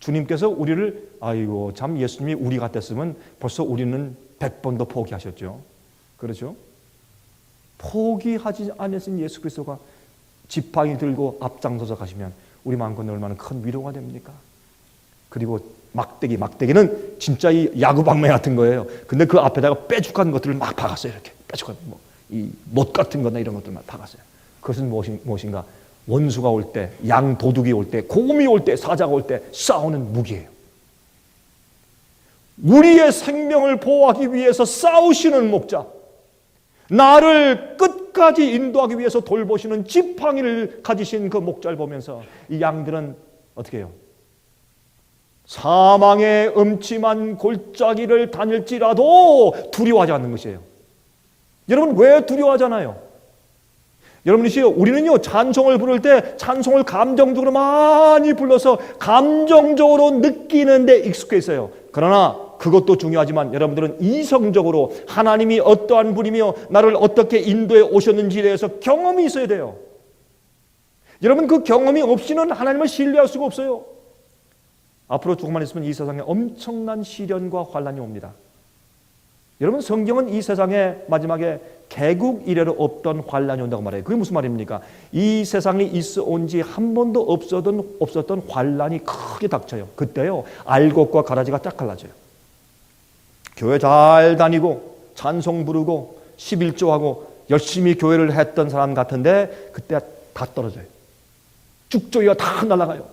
주님께서 우리를, 아이고 참 예수님이 우리 같았으면 벌써 우리는 100번도 포기하셨죠. 그렇죠? 포기하지 않으신 예수 그리스도가 지팡이 들고 앞장서서 가시면 우리 마음껏 얼마나 큰 위로가 됩니까? 그리고 막대기는 진짜 이 야구방망이 같은 거예요. 근데 그 앞에다가 빼죽한 것들을 막 박았어요. 이렇게 빼죽한 이 못 같은 거나 이런 것들만 박았어요. 그것은 무엇인가? 원수가 올 때, 양 도둑이 올 때, 곰이 올 때, 사자가 올 때 싸우는 무기예요. 우리의 생명을 보호하기 위해서 싸우시는 목자, 나를 끝까지 인도하기 위해서 돌보시는 지팡이를 가지신 그 목자를 보면서 이 양들은 어떻게 해요? 사망의 음침한 골짜기를 다닐지라도 두려워하지 않는 것이에요. 여러분 왜 두려워하잖아요? 여러분이시요, 우리는요 찬송을 부를 때 찬송을 감정적으로 많이 불러서 감정적으로 느끼는데 익숙해 있어요. 그러나 그것도 중요하지만 여러분들은 이성적으로 하나님이 어떠한 분이며 나를 어떻게 인도해 오셨는지에 대해서 경험이 있어야 돼요. 여러분 그 경험이 없이는 하나님을 신뢰할 수가 없어요. 앞으로 조금만 있으면 이 세상에 엄청난 시련과 환난이 옵니다. 여러분 성경은 이 세상에 마지막에 개국 이래로 없던 환난이 온다고 말해요. 그게 무슨 말입니까? 이 세상에 있어 온 지 한 번도 없었던 환난이 크게 닥쳐요. 그때요 알곡과 가라지가 딱 갈라져요. 교회 잘 다니고 찬송 부르고 11조하고 열심히 교회를 했던 사람 같은데 그때 다 떨어져요. 쭉조기가 다 날아가요.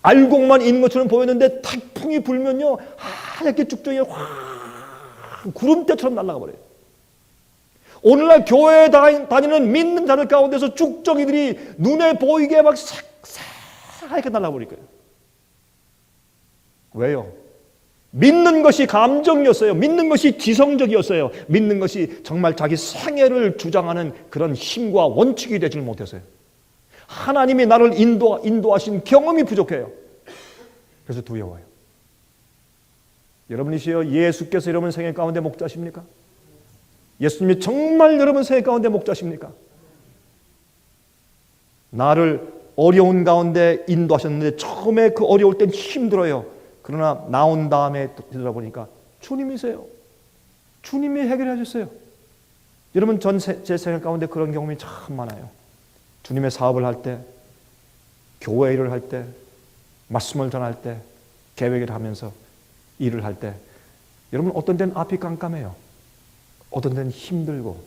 알곡만 있는 것처럼 보였는데 태풍이 불면요 하얗게 쭉정이 확 구름대처럼 날아가 버려요. 오늘날 교회에 다니는 믿는 자들 가운데서 쭉정이들이 눈에 보이게 막 하얗게 날아버릴 거예요. 왜요? 믿는 것이 감정이었어요. 믿는 것이 지성적이었어요. 믿는 것이 정말 자기 생애를 주장하는 그런 힘과 원칙이 되지 못했어요. 하나님이 나를 인도하신 경험이 부족해요. 그래서 두려워요. 여러분이시여, 예수께서 여러분 생애 가운데 목자십니까? 예수님이 정말 여러분 생애 가운데 목자십니까? 나를 어려운 가운데 인도하셨는데 처음에 그 어려울 땐 힘들어요. 그러나 나온 다음에 되돌아보니까 주님이세요. 주님이 해결해 하셨어요. 여러분, 제 생활 가운데 그런 경험이 참 많아요. 주님의 사업을 할 때, 교회 일을 할 때, 말씀을 전할 때, 계획을 하면서 일을 할 때, 여러분 어떤 때는 앞이 깜깜해요. 어떤 때는 힘들고,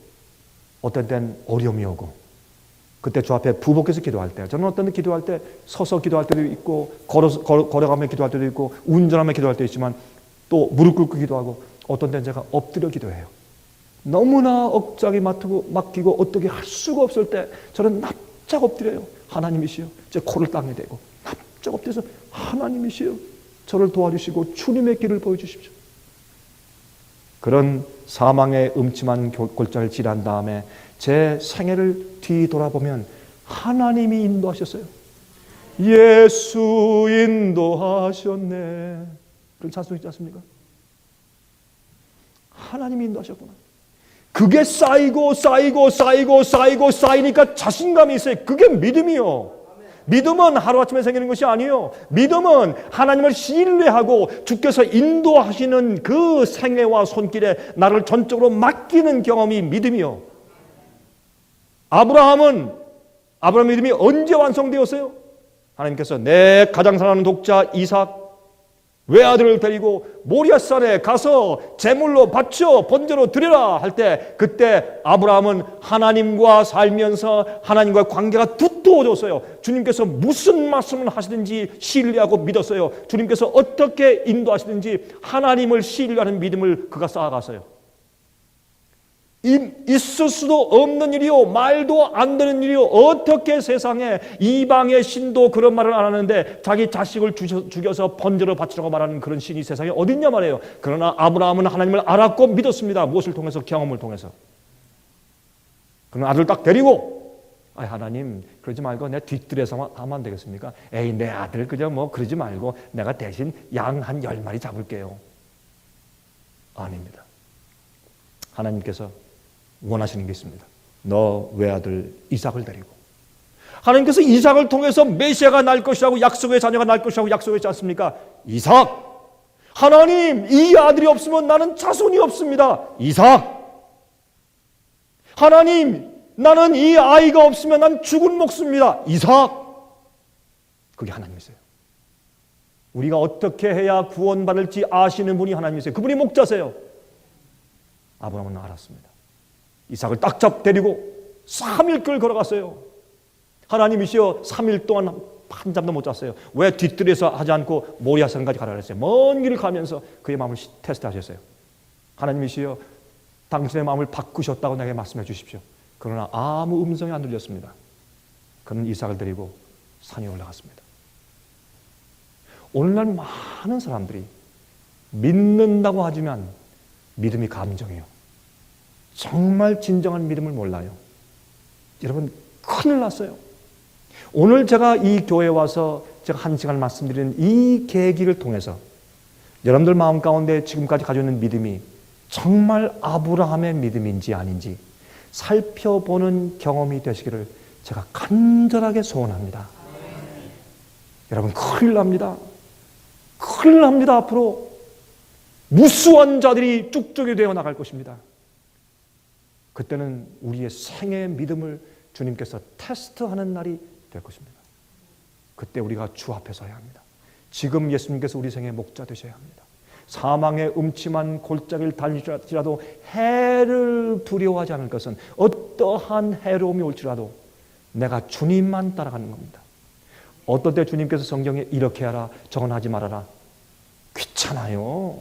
어떤 때는 어려움이 오고, 그때 주 앞에 부복해서 기도할 때, 저는 어떤 때 기도할 때 서서 기도할 때도 있고, 걸어가며 기도할 때도 있고, 운전하며 기도할 때도 있지만 또 무릎 꿇고 기도하고, 어떤 때는 제가 엎드려 기도해요. 너무나 억장이 막히고 어떻게 할 수가 없을 때 저는 납작 엎드려요. 하나님이시여, 제 코를 땅에 대고 납작 엎드려서 하나님이시여, 저를 도와주시고 주님의 길을 보여주십시오. 그런 사망의 음침한 골짜기를 지난 다음에 제 생애를 뒤돌아보면 하나님이 인도하셨어요. 예수 인도하셨네. 그런 찬송이 있지 않습니까? 하나님이 인도하셨구나. 그게 쌓이니까 자신감이 있어요. 그게 믿음이요. 믿음은 하루아침에 생기는 것이 아니에요. 믿음은 하나님을 신뢰하고 주께서 인도하시는 그 생애와 손길에 나를 전적으로 맡기는 경험이 믿음이요. 아브라함의 믿음이 언제 완성되었어요? 하나님께서 내 가장 사랑하는 독자 이삭 외아들을 데리고 모리아산에 가서 제물로 바쳐 번제로 드리라 할 때, 그때 아브라함은 하나님과 살면서 하나님과 관계가 두터워졌어요. 주님께서 무슨 말씀을 하시든지 신뢰하고 믿었어요. 주님께서 어떻게 인도하시든지 하나님을 신뢰하는 믿음을 그가 쌓아갔어요. 있을 수도 없는 일이요, 말도 안 되는 일이요, 어떻게 세상에 이방의 신도 그런 말을 안 하는데 자기 자식을 죽여서 번제로 바치라고 말하는 그런 신이 세상에 어딨냐 말이에요. 그러나 아브라함은 하나님을 알았고 믿었습니다. 무엇을 통해서? 경험을 통해서. 그러나 아들 딱 데리고, 하나님 그러지 말고 내 뒤뜰에서 하면 안 되겠습니까? 에이, 내 아들 그저 뭐 그러지 말고 내가 대신 양 한 10마리 잡을게요. 아닙니다. 하나님께서 원하시는 게 있습니다. 너 외아들 이삭을 데리고. 하나님께서 이삭을 통해서 메시아가 날 것이라고, 약속의 자녀가 날 것이라고 약속했지 않습니까? 이삭. 하나님, 이 아들이 없으면 나는 자손이 없습니다. 이삭. 하나님, 나는 이 아이가 없으면 난 죽은 목숨입니다. 이삭. 그게 하나님이세요. 우리가 어떻게 해야 구원받을지 아시는 분이 하나님이세요. 그분이 목자세요. 아브라함은 알았습니다. 이삭을 딱 데리고 3일길 걸어갔어요. 하나님이시여, 3일 동안 한 잠도 못 잤어요. 왜 뒤뜰에서 하지 않고 모리아산까지 가라 그랬어요? 먼 길을 가면서 그의 마음을 테스트하셨어요. 하나님이시여, 당신의 마음을 바꾸셨다고 내게 말씀해 주십시오. 그러나 아무 음성이 안 들렸습니다. 그는 이삭을 데리고 산에 올라갔습니다. 오늘날 많은 사람들이 믿는다고 하지만 믿음이 감정이에요. 정말 진정한 믿음을 몰라요. 여러분, 큰일 났어요. 오늘 제가 이 교회에 와서 제가 1시간 말씀드리는 이 계기를 통해서 여러분들 마음 가운데 지금까지 가지고 있는 믿음이 정말 아브라함의 믿음인지 아닌지 살펴보는 경험이 되시기를 제가 간절하게 소원합니다. 여러분, 큰일 납니다. 큰일 납니다. 앞으로 무수한 자들이 쭉쭉이 되어 나갈 것입니다. 그때는 우리의 생애의 믿음을 주님께서 테스트하는 날이 될 것입니다. 그때 우리가 주 앞에 서야 합니다. 지금 예수님께서 우리 생애의 목자 되셔야 합니다. 사망의 음침한 골짜기를 달릴지라도 해를 두려워하지 않을 것은, 어떠한 해로움이 올지라도 내가 주님만 따라가는 겁니다. 어떤 때 주님께서 성경에 이렇게 하라, 저건 하지 말아라. 귀찮아요.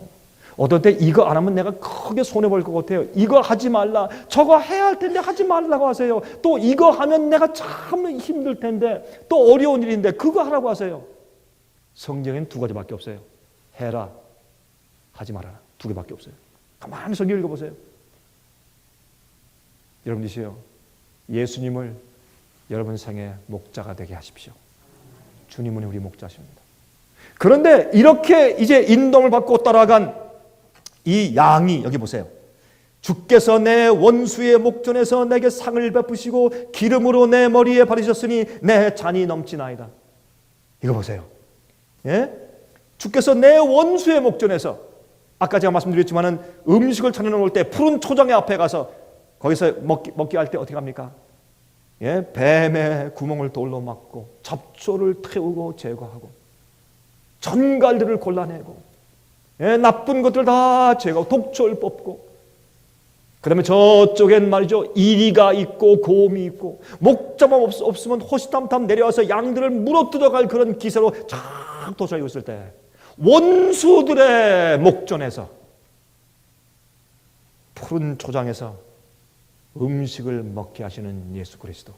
어떤 때 이거 안 하면 내가 크게 손해볼 것 같아요. 이거 하지 말라. 저거 해야 할 텐데 하지 말라고 하세요. 또 이거 하면 내가 참 힘들 텐데, 또 어려운 일인데 그거 하라고 하세요. 성경에는 두 가지밖에 없어요. 해라, 하지 말아라. 두 개밖에 없어요. 가만히 성경 읽어보세요. 여러분이시여, 예수님을 여러분 생의 목자가 되게 하십시오. 주님은 우리 목자십니다. 그런데 이렇게 이제 인도를 받고 따라간 이 양이, 여기 보세요. 주께서 내 원수의 목전에서 내게 상을 베푸시고 기름으로 내 머리에 바르셨으니 내 잔이 넘치나이다. 이거 보세요. 예? 주께서 내 원수의 목전에서, 아까 제가 말씀드렸지만은 음식을 차려놓을 때 푸른 초장의 앞에 가서 거기서 먹기 할 때 어떻게 합니까? 예? 뱀의 구멍을 돌로 막고 잡초를 태우고 제거하고 전갈들을 골라내고, 예? 나쁜 것들 다 제거하고 독초를 뽑고, 그 다음에 저쪽엔 말이죠, 이리가 있고 곰이 있고, 목자만 없으면 호시탐탐 내려와서 양들을 물어뜯어갈 그런 기세로 쫙 도사리고 있을 때 원수들의 목전에서 푸른 초장에서 음식을 먹게 하시는 예수 그리스도.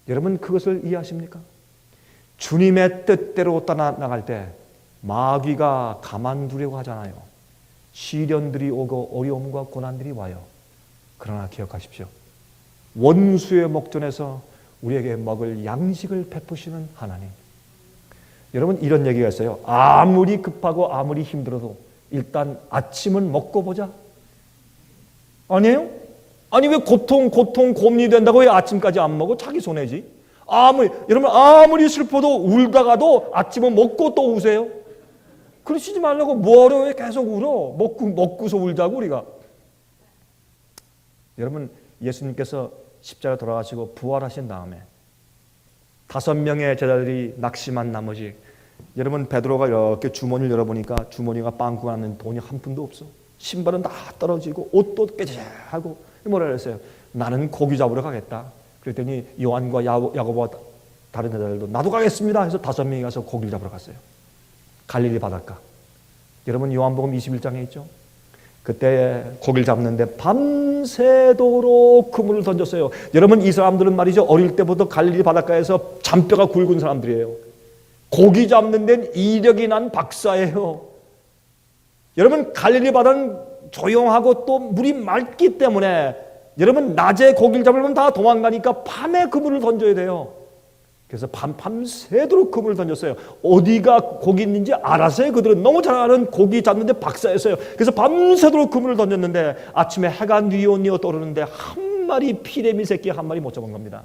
여러분 그것을 이해하십니까? 주님의 뜻대로 떠나갈 때 마귀가 가만두려고 하잖아요. 시련들이 오고 어려움과 고난들이 와요. 그러나 기억하십시오. 원수의 목전에서 우리에게 먹을 양식을 베푸시는 하나님. 여러분 이런 얘기가 있어요. 아무리 급하고 아무리 힘들어도 일단 아침은 먹고 보자. 아니에요? 아니 왜 고통 고민이 된다고 왜 아침까지 안 먹어? 자기 손해지. 여러분 아무리 슬퍼도 울다가도 아침은 먹고 또 우세요. 그러시지 말라고. 뭐하러 왜 계속 울어? 먹고서 울자고 우리가. 여러분 예수님께서 십자가 돌아가시고 부활하신 다음에 5명의 제자들이 낙심한 나머지, 여러분 베드로가 이렇게 주머니를 열어보니까 주머니가 빵꾸 나는 돈이 한 푼도 없어. 신발은 다 떨어지고 옷도 깨지하고 뭐라 그랬어요? 나는 고기 잡으러 가겠다. 그랬더니 요한과 야고보와 다른 제자들도 나도 가겠습니다 해서 5명이 가서 고기를 잡으러 갔어요. 갈릴리 바닷가. 여러분 요한복음 21장에 있죠. 그때 고기를 잡는데 밤새도록 그물을 던졌어요. 여러분 이 사람들은 말이죠, 어릴 때부터 갈릴리 바닷가에서 잔뼈가 굵은 사람들이에요. 고기 잡는 데는 이력이 난 박사예요. 여러분 갈릴리 바다는 조용하고 또 물이 맑기 때문에 여러분 낮에 고기를 잡으면 다 도망가니까 밤에 그물을 던져야 돼요. 그래서 밤새도록 그물을 던졌어요. 어디가 고기 있는지 알아서요. 그들은 너무 잘 아는 고기 잡는데 박사였어요. 그래서 밤새도록 그물을 던졌는데 아침에 해가 뉘어뉘어 떠오르는데 한 마리 피레미 새끼 한 마리 못 잡은 겁니다.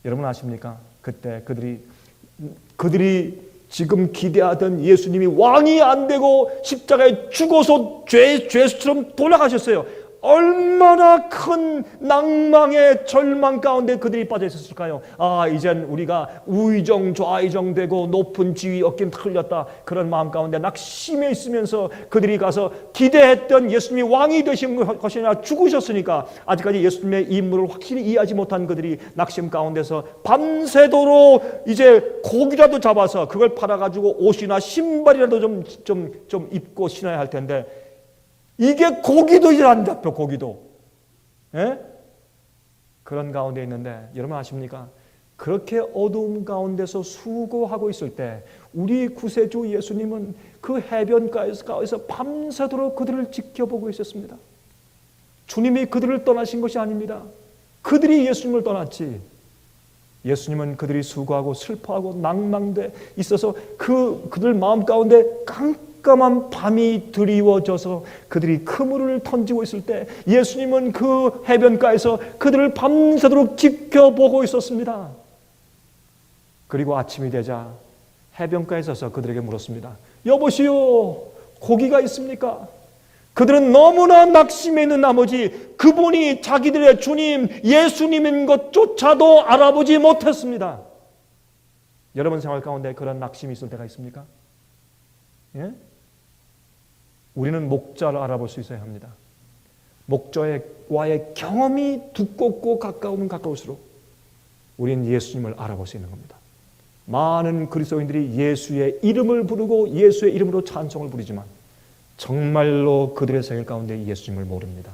여러분 아십니까? 그때 그들이 지금 기대하던 예수님이 왕이 안 되고 십자가에 죽어서 죄수처럼 돌아가셨어요. 얼마나 큰 낭망의 절망 가운데 그들이 빠져 있었을까요? 이젠 우리가 우의정 좌의정되고 높은 지위 얻긴 틀렸다. 그런 마음 가운데 낙심해 있으면서 그들이 가서 기대했던 예수님이 왕이 되신 것이 아니라 죽으셨으니까 아직까지 예수님의 인물을 확실히 이해하지 못한 그들이 낙심 가운데서 밤새도록 이제 고기라도 잡아서 그걸 팔아가지고 옷이나 신발이라도 좀 입고 신어야 할 텐데 이게 고기도 이제 안 잡혀. 고기도. 예? 그런 가운데 있는데 여러분 아십니까? 그렇게 어두움 가운데서 수고하고 있을 때 우리 구세주 예수님은 그 해변가에서 밤새도록 그들을 지켜보고 있었습니다. 주님이 그들을 떠나신 것이 아닙니다. 그들이 예수님을 떠났지. 예수님은 그들이 수고하고 슬퍼하고 낭망돼 있어서 그들 마음 가운데 깜깜한 밤이 드리워져서 그들이 그물을 던지고 있을 때 예수님은 그 해변가에서 그들을 밤새도록 지켜보고 있었습니다. 그리고 아침이 되자 해변가에 서서 그들에게 물었습니다. 여보시오, 고기가 있습니까? 그들은 너무나 낙심해 있는 나머지 그분이 자기들의 주님 예수님인 것조차도 알아보지 못했습니다. 여러분 생활 가운데 그런 낙심이 있을 때가 있습니까? 예? 우리는 목자를 알아볼 수 있어야 합니다. 목자와의 경험이 두껍고 가까우면 가까울수록 우리는 예수님을 알아볼 수 있는 겁니다. 많은 그리스도인들이 예수의 이름을 부르고 예수의 이름으로 찬송을 부르지만 정말로 그들의 생일 가운데 예수님을 모릅니다.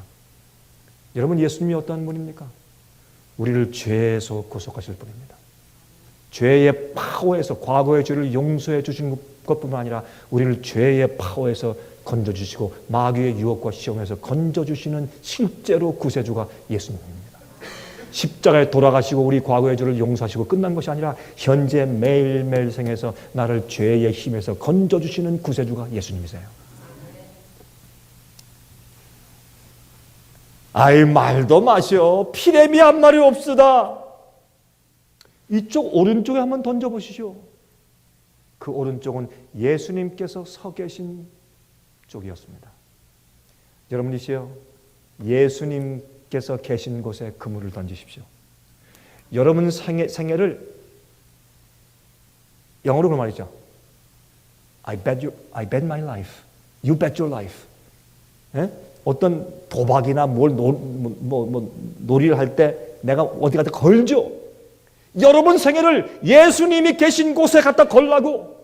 여러분, 예수님이 어떠한 분입니까? 우리를 죄에서 구속하실 분입니다. 죄의 파워에서, 과거의 죄를 용서해 주신 것뿐만 아니라 우리를 죄의 파워에서 건져주시고 마귀의 유혹과 시험에서 건져주시는 실제로 구세주가 예수님입니다. 십자가에 돌아가시고 우리 과거의 죄를 용서하시고 끝난 것이 아니라 현재 매일매일 생에서 나를 죄의 힘에서 건져주시는 구세주가 예수님이세요. 아이, 말도 마시오. 피렘이 한 마리 없으다. 이쪽 오른쪽에 한번 던져보시죠. 그 오른쪽은 예수님께서 서 계신 쪽이었습니다. 여러분이시여, 예수님께서 계신 곳에 그물을 던지십시오. 여러분 생애를 영어로 그 말이죠. I bet my life. You bet your life. 예? 어떤 도박이나 놀이를 할 때 내가 어디 갖다 걸죠. 여러분 생애를 예수님이 계신 곳에 갖다 걸라고.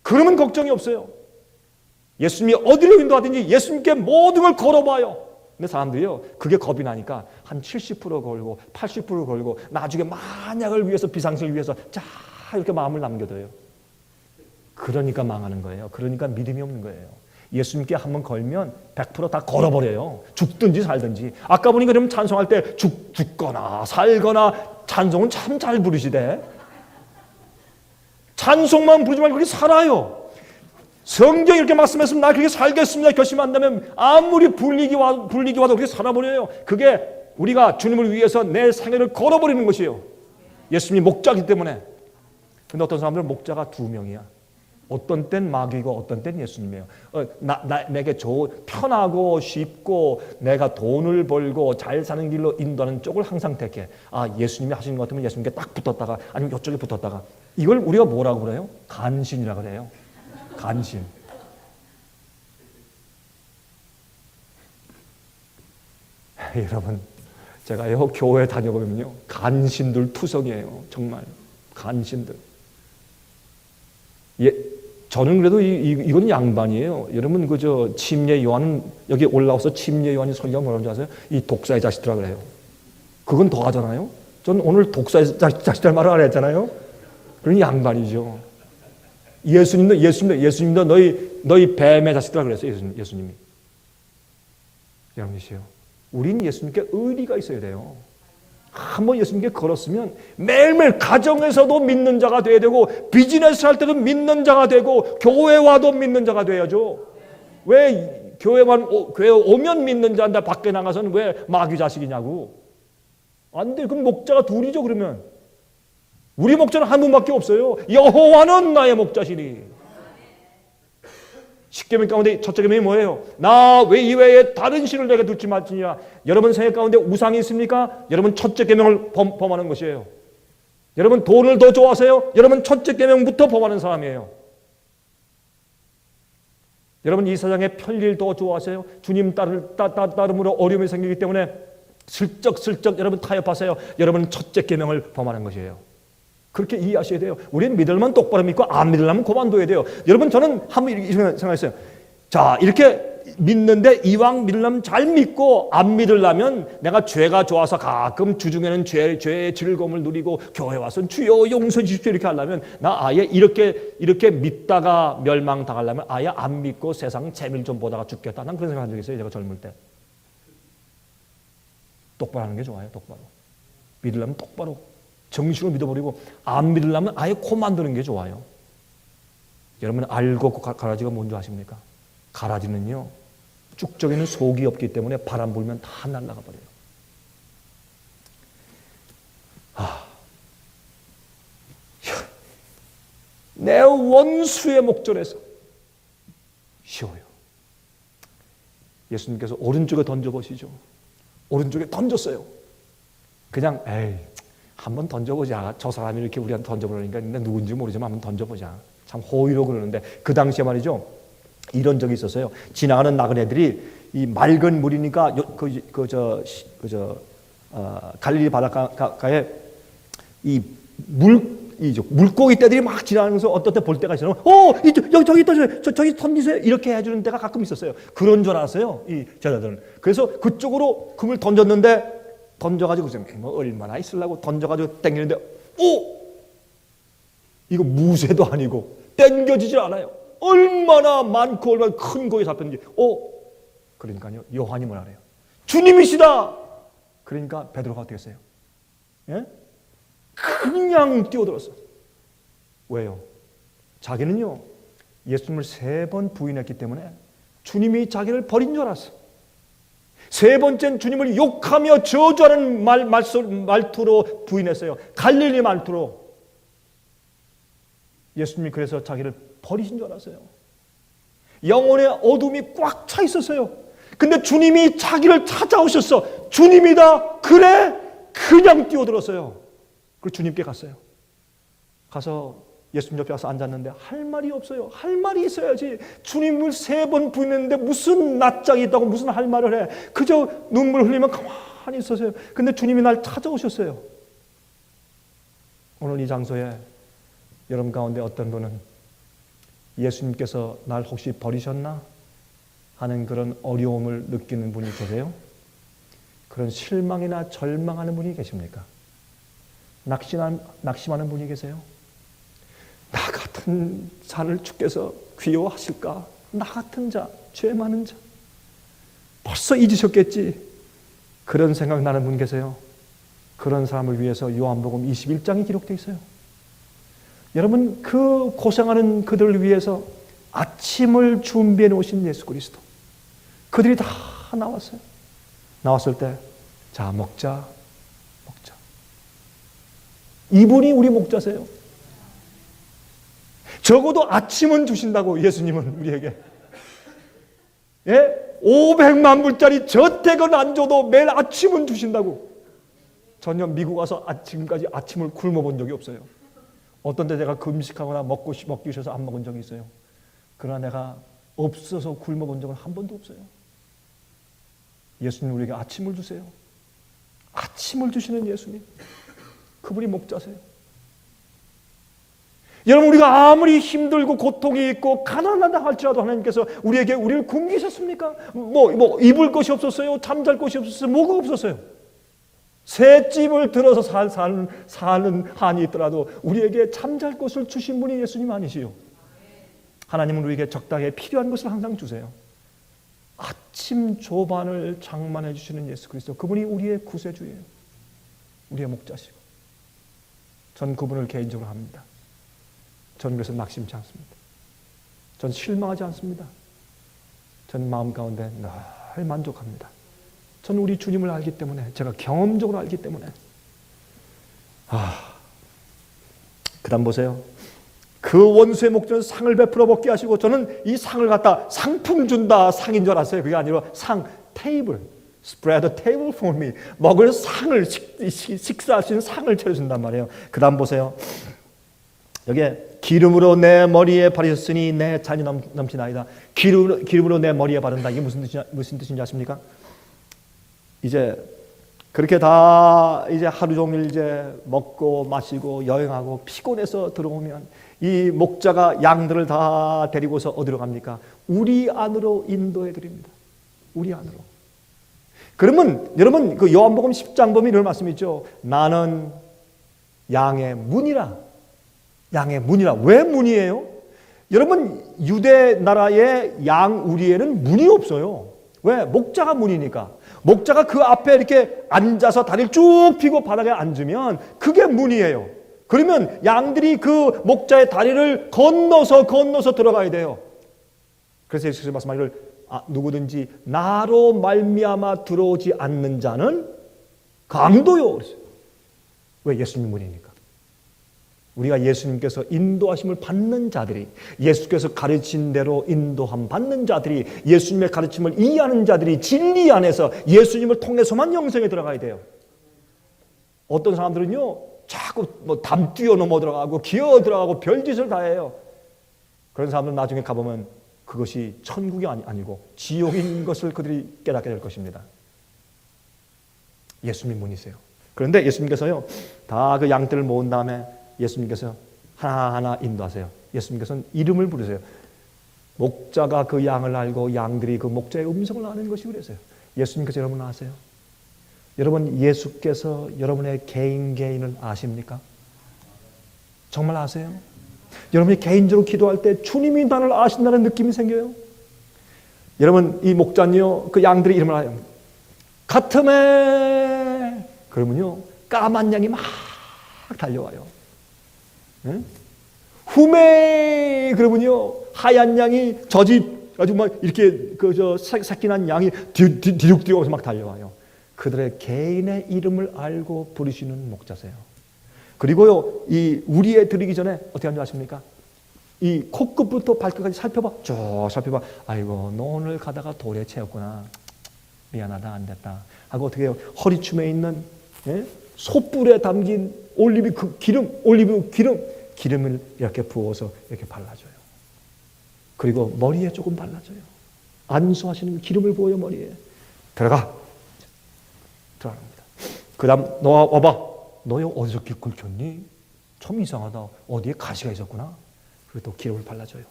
그러면 걱정이 없어요. 예수님이 어디로 인도하든지 예수님께 모든 걸 걸어봐요. 근데 사람들이요, 그게 겁이 나니까 한 70% 걸고 80% 걸고 나중에 만약을 위해서, 비상식을 위해서 자 이렇게 마음을 남겨둬요. 그러니까 망하는 거예요. 그러니까 믿음이 없는 거예요. 예수님께 한번 걸면 100% 다 걸어버려요. 죽든지 살든지. 아까 보니까 그러면 찬송할 때 죽거나 살거나 찬송은 참 잘 부르시대. 찬송만 부르지 말고 그렇게 살아요. 성경이 이렇게 말씀했으면 나 그렇게 살겠습니다 결심한다면 아무리 불리기 와도 그렇게 살아버려요. 그게 우리가 주님을 위해서 내 생애를 걸어버리는 것이에요. 예수님이 목자이기 때문에. 근데 어떤 사람들은 목자가 2명이야. 어떤 땐 마귀고 어떤 땐 예수님이에요. 내게 편하고 쉽고 내가 돈을 벌고 잘 사는 길로 인도하는 쪽을 항상 택해. 예수님이 하시는 것 같으면 예수님께 딱 붙었다가 아니면 이쪽에 붙었다가. 이걸 우리가 뭐라고 그래요? 간신이라고 그래요. 간신. 여러분, 제가요 교회 다녀보면요 간신들 투성이에요. 정말 간신들. 저는 그래도 이건 양반이에요. 여러분 그저 침례 요한은 여기 올라와서 침례 요한이 설교가 뭐라는 줄 아세요? 이 독사의 자식들아 그래요. 그건 더 하잖아요. 전 오늘 독사의 자식들 말을 안 했잖아요. 그러니 양반이죠. 예수님도 너희 뱀의 자식들아 그랬어요. 예수님이. 여러분이시요. 우린 예수님께 의리가 있어야 돼요. 한번 예수님께 걸었으면 매일매일 가정에서도 믿는 자가 돼야 되고 비즈니스 할 때도 믿는 자가 되고 교회 와도 믿는 자가 돼야죠. 왜 교회 오면 믿는 자인데 밖에 나가서는 왜 마귀 자식이냐고. 안 돼. 그럼 목자가 둘이죠. 그러면 우리 목자는 한 분밖에 없어요. 여호와는 나의 목자시니. 십계명 가운데 첫째 계명이 뭐예요? 나 이외에 다른 신을 내게 두지 말지니라. 여러분 생애 가운데 우상이 있습니까? 여러분 첫째 계명을 범하는 것이에요. 여러분 돈을 더 좋아하세요? 여러분 첫째 계명부터 범하는 사람이에요. 여러분 이 세상의 편리를 더 좋아하세요? 주님 따름으로 어려움이 생기기 때문에 슬쩍 여러분 타협하세요. 여러분 첫째 계명을 범하는 것이에요. 그렇게 이해하셔야 돼요. 우리는 믿을만 똑바로 믿고 안 믿으려면 그만둬야 돼요. 여러분 저는 한번 이렇게 생각했어요. 자, 이렇게 믿는데 이왕 믿으려면 잘 믿고 안 믿으려면 내가 죄가 좋아서 가끔 주중에는 죄의 즐거움을 누리고 교회 와서 주여 용서해 주십시오 이렇게 하려면 나 아예 이렇게 믿다가 멸망당하려면 아예 안 믿고 세상 재미를 좀 보다가 죽겠다. 난 그런 생각한 적이 있어요. 제가 젊을 때. 똑바로 하는 게 좋아요. 똑바로. 믿으려면 똑바로. 정식으로 믿어버리고 안 믿으려면 아예 코 만드는 게 좋아요. 여러분 알고 가라지가 뭔지 아십니까? 가라지는요 쭉정에는 속이 없기 때문에 바람 불면 다 날아가 버려요. 내 원수의 목전에서 쉬워요. 예수님께서 오른쪽에 던져보시죠. 오른쪽에 던졌어요. 그냥 한번 던져보자. 저 사람이 이렇게 우리한테 던져보려니까 누군지 모르지만 한번 던져보자. 참 호의로 그러는데 그 당시에 말이죠. 이런 적이 있었어요. 지나가는 나그네들이 이 맑은 물이니까 갈릴리 바닷가에 이 물고기 떼들이 막 지나가면서 어떤 때 볼 때가 있어요. 여기 저기 있다, 저기 던지세요. 이렇게 해주는 때가 가끔 있었어요. 그런 줄 알았어요, 이 제자들은. 그래서 그쪽으로 금을 던졌는데, 던져가지고 뭐 얼마나 있으려고 던져가지고 땡기는데, 이거 무쇠도 아니고 땡겨지질 않아요. 얼마나 많고 얼마나 큰 고기 잡혔는지. 그러니까요, 요한이 뭐라 그래요? 주님이시다. 그러니까 베드로가 어떻게 했어요? 예? 그냥 뛰어들었어. 왜요? 자기는요, 예수님을 3번 부인했기 때문에 주님이 자기를 버린 줄 알았어. 3번째는 주님을 욕하며 저주하는 말투로 부인했어요. 갈릴리 말투로. 예수님이 그래서 자기를 버리신 줄 알았어요. 영혼의 어둠이 꽉 차 있었어요. 근데 주님이 자기를 찾아오셨어. 주님이다. 그래. 그냥 뛰어들었어요. 그리고 주님께 갔어요. 가서 예수님 옆에 와서 앉았는데 할 말이 없어요. 할 말이 있어야지. 주님을 3번 부인했는데 무슨 낯짝이 있다고 무슨 할 말을 해. 그저 눈물 흘리면 가만히 있었어요. 근데 주님이 날 찾아오셨어요. 오늘 이 장소에 여러분 가운데 어떤 분은 예수님께서 날 혹시 버리셨나 하는 그런 어려움을 느끼는 분이 계세요? 그런 실망이나 절망하는 분이 계십니까? 낙심하는 분이 계세요? 나 같은 자를 주께서 귀여워하실까? 나 같은 자, 죄 많은 자 벌써 잊으셨겠지? 그런 생각 나는 분 계세요? 그런 사람을 위해서 요한복음 21장이 기록되어 있어요. 여러분, 그 고생하는 그들을 위해서 아침을 준비해 놓으신 예수 그리스도, 그들이 다 나왔어요. 나왔을 때 자, 먹자. 이분이 우리 목자세요. 적어도 아침은 주신다고, 예수님은 우리에게. 500만 불짜리 저택은 안 줘도 매일 아침은 주신다고. 전혀 미국 와서 지금까지 아침을 굶어본 적이 없어요. 어떤 때 제가 금식하거나 먹기 싫어서 안 먹은 적이 있어요. 그러나 내가 없어서 굶어본 적은 한 번도 없어요. 예수님 우리에게 아침을 주세요. 아침을 주시는 예수님, 그분이 목자세요. 여러분, 우리가 아무리 힘들고 고통이 있고 가난하다 할지라도 하나님께서 우리를 굶기셨습니까? 입을 것이 없었어요? 잠잘 것이 없었어요? 뭐가 없었어요? 새 집을 들어서 사는 한이 있더라도 우리에게 잠잘 것을 주신 분이 예수님 아니시요? 하나님은 우리에게 적당히 필요한 것을 항상 주세요. 아침 조반을 장만해 주시는 예수 그리스도, 그분이 우리의 구세주예요. 우리의 목자시고. 전 그분을 개인적으로 합니다. 전 그래서 낙심치 않습니다. 전 실망하지 않습니다. 전 마음 가운데 늘 만족합니다. 전 우리 주님을 알기 때문에, 제가 경험적으로 알기 때문에. 그 다음 보세요. 그 원수의 목전에서 상을 베풀어 먹게 하시고, 저는 이 상을 갖다 상품 준다 상인 줄 알았어요. 그게 아니라 테이블, spread a table for me. 먹을 상을, 식사할 수 있는 상을 차려준단 말이에요. 그 다음 보세요. 여기에 기름으로 내 머리에 바르셨으니 내 잔이 넘치나이다. 기름으로 내 머리에 바른다. 이게 무슨 뜻인지 아십니까? 이제 그렇게 다 이제 하루 종일 이제 먹고 마시고 여행하고 피곤해서 들어오면 이 목자가 양들을 다 데리고서 어디로 갑니까? 우리 안으로 인도해 드립니다. 우리 안으로. 그러면 여러분, 그 요한복음 10장 보면 이런 말씀이 있죠. 나는 양의 문이라. 양의 문이라. 왜 문이에요? 여러분, 유대 나라의 양 우리에는 문이 없어요. 왜? 목자가 문이니까. 목자가 그 앞에 이렇게 앉아서 다리를 쭉 펴고 바닥에 앉으면 그게 문이에요. 그러면 양들이 그 목자의 다리를 건너서 들어가야 돼요. 그래서 예수께서 말씀하기를 누구든지 나로 말미암아 들어오지 않는 자는 강도요. 그랬어요. 왜? 예수님 문이니까. 우리가 예수님께서 인도하심을 받는 자들이, 예수께서 가르친 대로 인도함 받는 자들이, 예수님의 가르침을 이해하는 자들이 진리 안에서 예수님을 통해서만 영생에 들어가야 돼요. 어떤 사람들은요, 자꾸 담 뛰어넘어 들어가고 기어 들어가고 별짓을 다 해요. 그런 사람들은 나중에 가보면 그것이 천국이 아니고 지옥인 것을 그들이 깨닫게 될 것입니다. 예수님 분이세요. 그런데 예수님께서요, 다 그 양떼를 모은 다음에 예수님께서 하나하나 인도하세요. 예수님께서는 이름을 부르세요. 목자가 그 양을 알고 양들이 그 목자의 음성을 아는 것이 그래서요. 예수님께서 여러분 아세요? 여러분, 예수께서 여러분의 개인을 아십니까? 정말 아세요? 여러분이 개인적으로 기도할 때 주님이 나를 아신다는 느낌이 생겨요. 여러분, 이 목자는요, 그 양들의 이름을 알아요. 가틈에 그러면요, 까만 양이 막 달려와요. 네? 후메 그러면요, 하얀 양이 아주 막 이렇게 새끼난 양이 뒤룩뒤룩 와서 막 달려와요. 그들의 개인의 이름을 알고 부르시는 목자세요. 그리고요, 이 우리에 드리기 전에 어떻게 하는지 아십니까? 이 코끝부터 발끝까지 살펴봐. 쭉 살펴봐. 아이고, 너 오늘 가다가 돌에 채웠구나. 미안하다, 안 됐다. 하고 어떻게 해요? 허리춤에 있는 소뿔에 담긴 올리브 기름을 이렇게 부어서 이렇게 발라줘요. 그리고 머리에 조금 발라줘요. 안수하시는 기름을 부어요, 머리에. 들어갑니다. 그 다음, 너 와봐. 너 어디서 길 긁혔니? 참 이상하다. 어디에 가시가 있었구나. 그리고 또 기름을 발라줘요.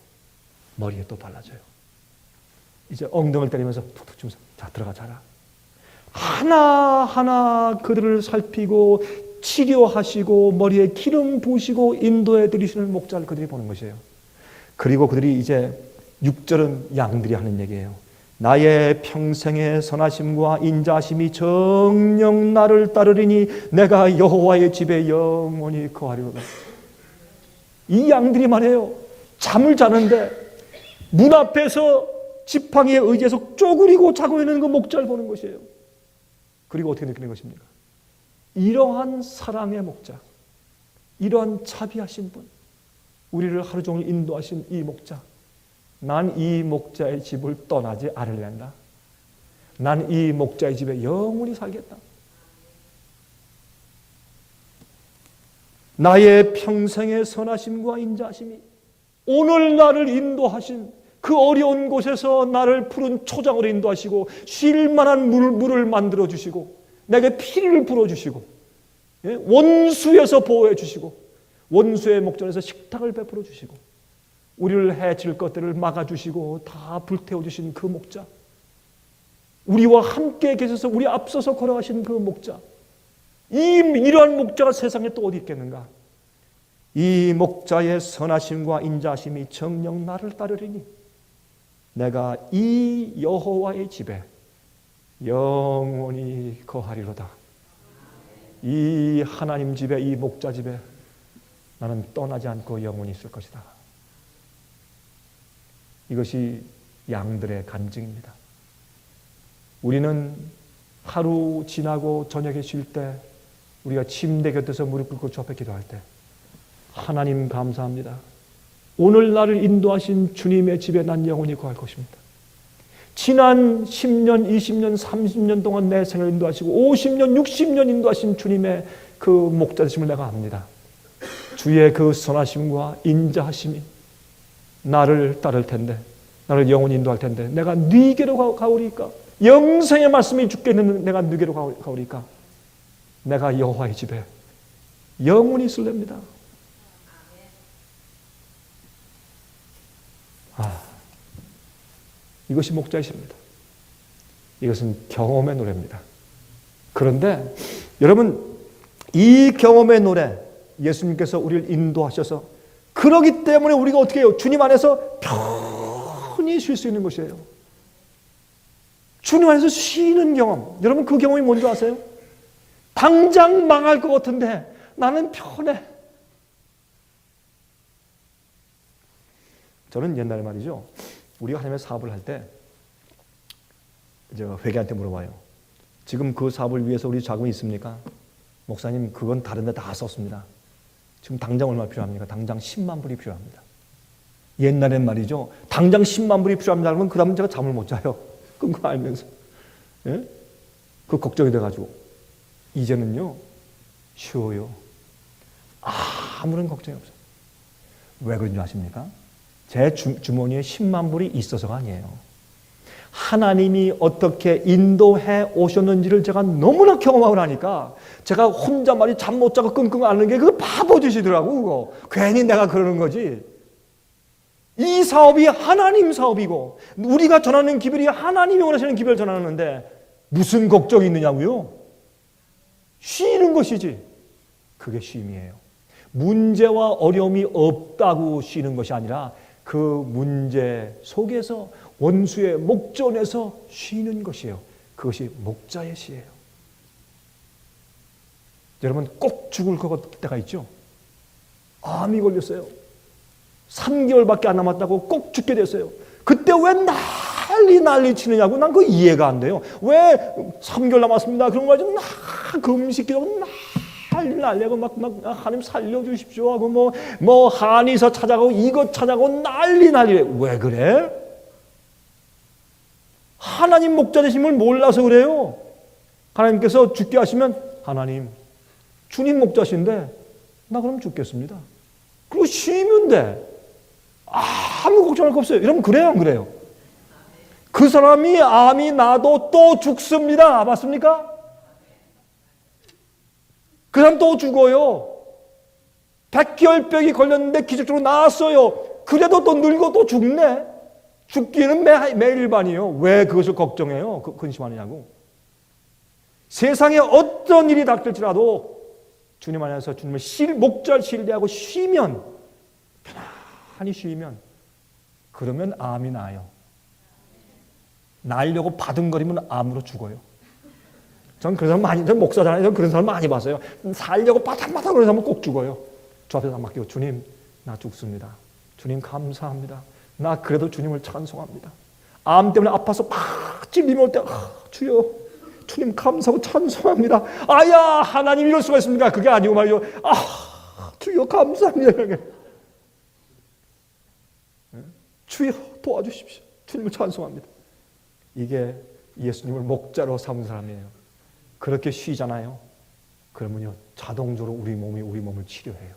머리에 또 발라줘요. 이제 엉덩이를 때리면서 툭툭 치면서 자, 들어가 자라. 하나하나 그들을 살피고 치료하시고 머리에 기름 부으시고 인도해 드리시는 목자를 그들이 보는 것이에요. 그리고 그들이 이제 6절은 양들이 하는 얘기예요. 나의 평생의 선하심과 인자심이 정녕 나를 따르리니 내가 여호와의 집에 영원히 거하리로다. 이 양들이 말해요. 잠을 자는데 문 앞에서 지팡이에 의지해서 쪼그리고 자고 있는 그 목자를 보는 것이에요. 그리고 어떻게 느끼는 것입니까? 이러한 사랑의 목자, 이러한 자비하신 분, 우리를 하루 종일 인도하신 이 목자, 난 이 목자의 집을 떠나지 않으련다. 난 이 목자의 집에 영원히 살겠다. 나의 평생의 선하심과 인자하심이 오늘 나를 인도하신 그 어려운 곳에서 나를 푸른 초장으로 인도하시고 쉴 만한 물을 만들어 주시고 내게 피를 불어주시고 원수에서 보호해 주시고 원수의 목전에서 식탁을 베풀어 주시고 우리를 해칠 것들을 막아주시고 다 불태워 주신 그 목자, 우리와 함께 계셔서 우리 앞서서 걸어가신 그 목자, 이러한 목자가 세상에 또 어디 있겠는가? 이 목자의 선하심과 인자심이 정녕 나를 따르리니 내가 이 여호와의 집에 영원히 거하리로다. 이 하나님 집에, 이 목자 집에 나는 떠나지 않고 영원히 있을 것이다. 이것이 양들의 간증입니다. 우리는 하루 지나고 저녁에 쉴 때 우리가 침대 곁에서 무릎 꿇고 주 앞에 기도할 때 하나님 감사합니다. 오늘 나를 인도하신 주님의 집에 난 영원히 거할 것입니다. 지난 10년, 20년, 30년 동안 내 생을 인도하시고 50년, 60년 인도하신 주님의 그 목자되심을 내가 압니다. 주의 그 선하심과 인자하심이 나를 따를 텐데, 나를 영원히 인도할 텐데 내가 네게로 가오리까? 영생의 말씀이 주께 있는 내가 네게로 가오리까? 내가 여호와의 집에 영원히 있을랍니다. 이것이 목자이십니다. 이것은 경험의 노래입니다. 그런데 여러분, 이 경험의 노래, 예수님께서 우리를 인도하셔서 그러기 때문에 우리가 어떻게 해요? 주님 안에서 편히 쉴 수 있는 것이에요. 주님 안에서 쉬는 경험. 여러분, 그 경험이 뭔지 아세요? 당장 망할 것 같은데 나는 편해. 저는 옛날에 말이죠, 우리가 하나님의 사업을 할 때 제가 회계한테 물어봐요. 지금 그 사업을 위해서 우리 자금이 있습니까? 목사님, 그건 다른 데 다 썼습니다. 지금 당장 얼마 필요합니까? 당장 10만 불이 필요합니다. 옛날엔 말이죠, 당장 10만 불이 필요합니다 그러면 그 다음은 제가 잠을 못 자요. 그거 알면서. 예? 그 걱정이 돼가지고. 이제는요, 쉬워요. 아무런 걱정이 없어요. 왜 그런지 아십니까? 제 주머니에 10만 불이 있어서가 아니에요. 하나님이 어떻게 인도해 오셨는지를 제가 너무나 경험하고 나니까 제가 혼자말이 잠 못 자고 끙끙 앓는 게 그거 바보짓이더라고. 그거 괜히 내가 그러는 거지. 이 사업이 하나님 사업이고 우리가 전하는 기별이 하나님이 원하시는 기별을 전하는데 무슨 걱정이 있느냐고요? 쉬는 것이지. 그게 쉼이에요. 문제와 어려움이 없다고 쉬는 것이 아니라 그 문제 속에서 원수의 목전에서 쉬는 것이에요. 그것이 목자의 시예요. 여러분 꼭 죽을 때가 있죠. 암이 걸렸어요. 3개월밖에 안 남았다고 꼭 죽게 됐어요. 그때 왜 난리 치느냐고 난 그 이해가 안 돼요. 왜 3개월 남았습니다. 그런 거 가지고 금식기도 난리고 막 하나님 살려주십시오 하고 뭐 한의사 찾아가고 이것 찾아가고 난리. 왜 그래? 하나님 목자 되심을 몰라서 그래요. 하나님께서 죽게 하시면 하나님 주님 목자신데 나 그럼 죽겠습니다. 그리고 쉬면 돼. 아무 걱정할 거 없어요. 여러분 그래요 안 그래요? 그 사람이 암이 나도 또 죽습니다. 맞습니까? 그 사람 또 죽어요. 백혈병이 걸렸는데 기적적으로 나았어요. 그래도 또 늙어 또 죽네. 죽기는 매일반이에요. 왜 그것을 걱정해요? 근심하느냐고. 세상에 어떤 일이 닥칠지라도 주님 안에서 주님을 목자를 신뢰하고 쉬면, 편안히 쉬면, 그러면 암이 나요. 나으려고 바둥거리면 암으로 죽어요. 전 그런 사람 많이, 전 목사잖아요. 전 그런 사람 많이 봤어요. 살려고 바닥바닥 그런 사람은 꼭 죽어요. 주 앞에서 맡기고 주님 나 죽습니다. 주님 감사합니다. 나 그래도 주님을 찬송합니다. 암 때문에 아파서 막 찔림이 올 때 주여 주님 감사하고 찬송합니다. 아야 하나님 이럴 수가 있습니까? 그게 아니고 말이요. 주여 감사합니다. 주여 도와주십시오. 주님을 찬송합니다. 이게 예수님을 목자로 삼은 사람이에요. 그렇게 쉬잖아요. 그러면요 자동적으로 우리 몸을 치료해요.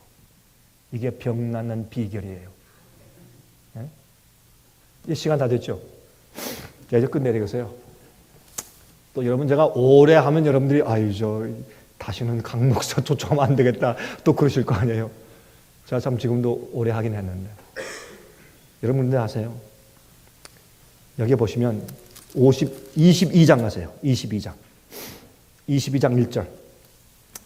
이게 병 낫는 비결이에요. 네? 이 시간 다 됐죠? 이제 끝내야 되겠어요. 또 여러분 제가 오래 하면 여러분들이 다시는 강 목사 쫓아오면 안 되겠다 또 그러실 거 아니에요. 제가 참 지금도 오래 하긴 했는데 여러분들 아세요? 여기 보시면 22장 가세요. 22장 1절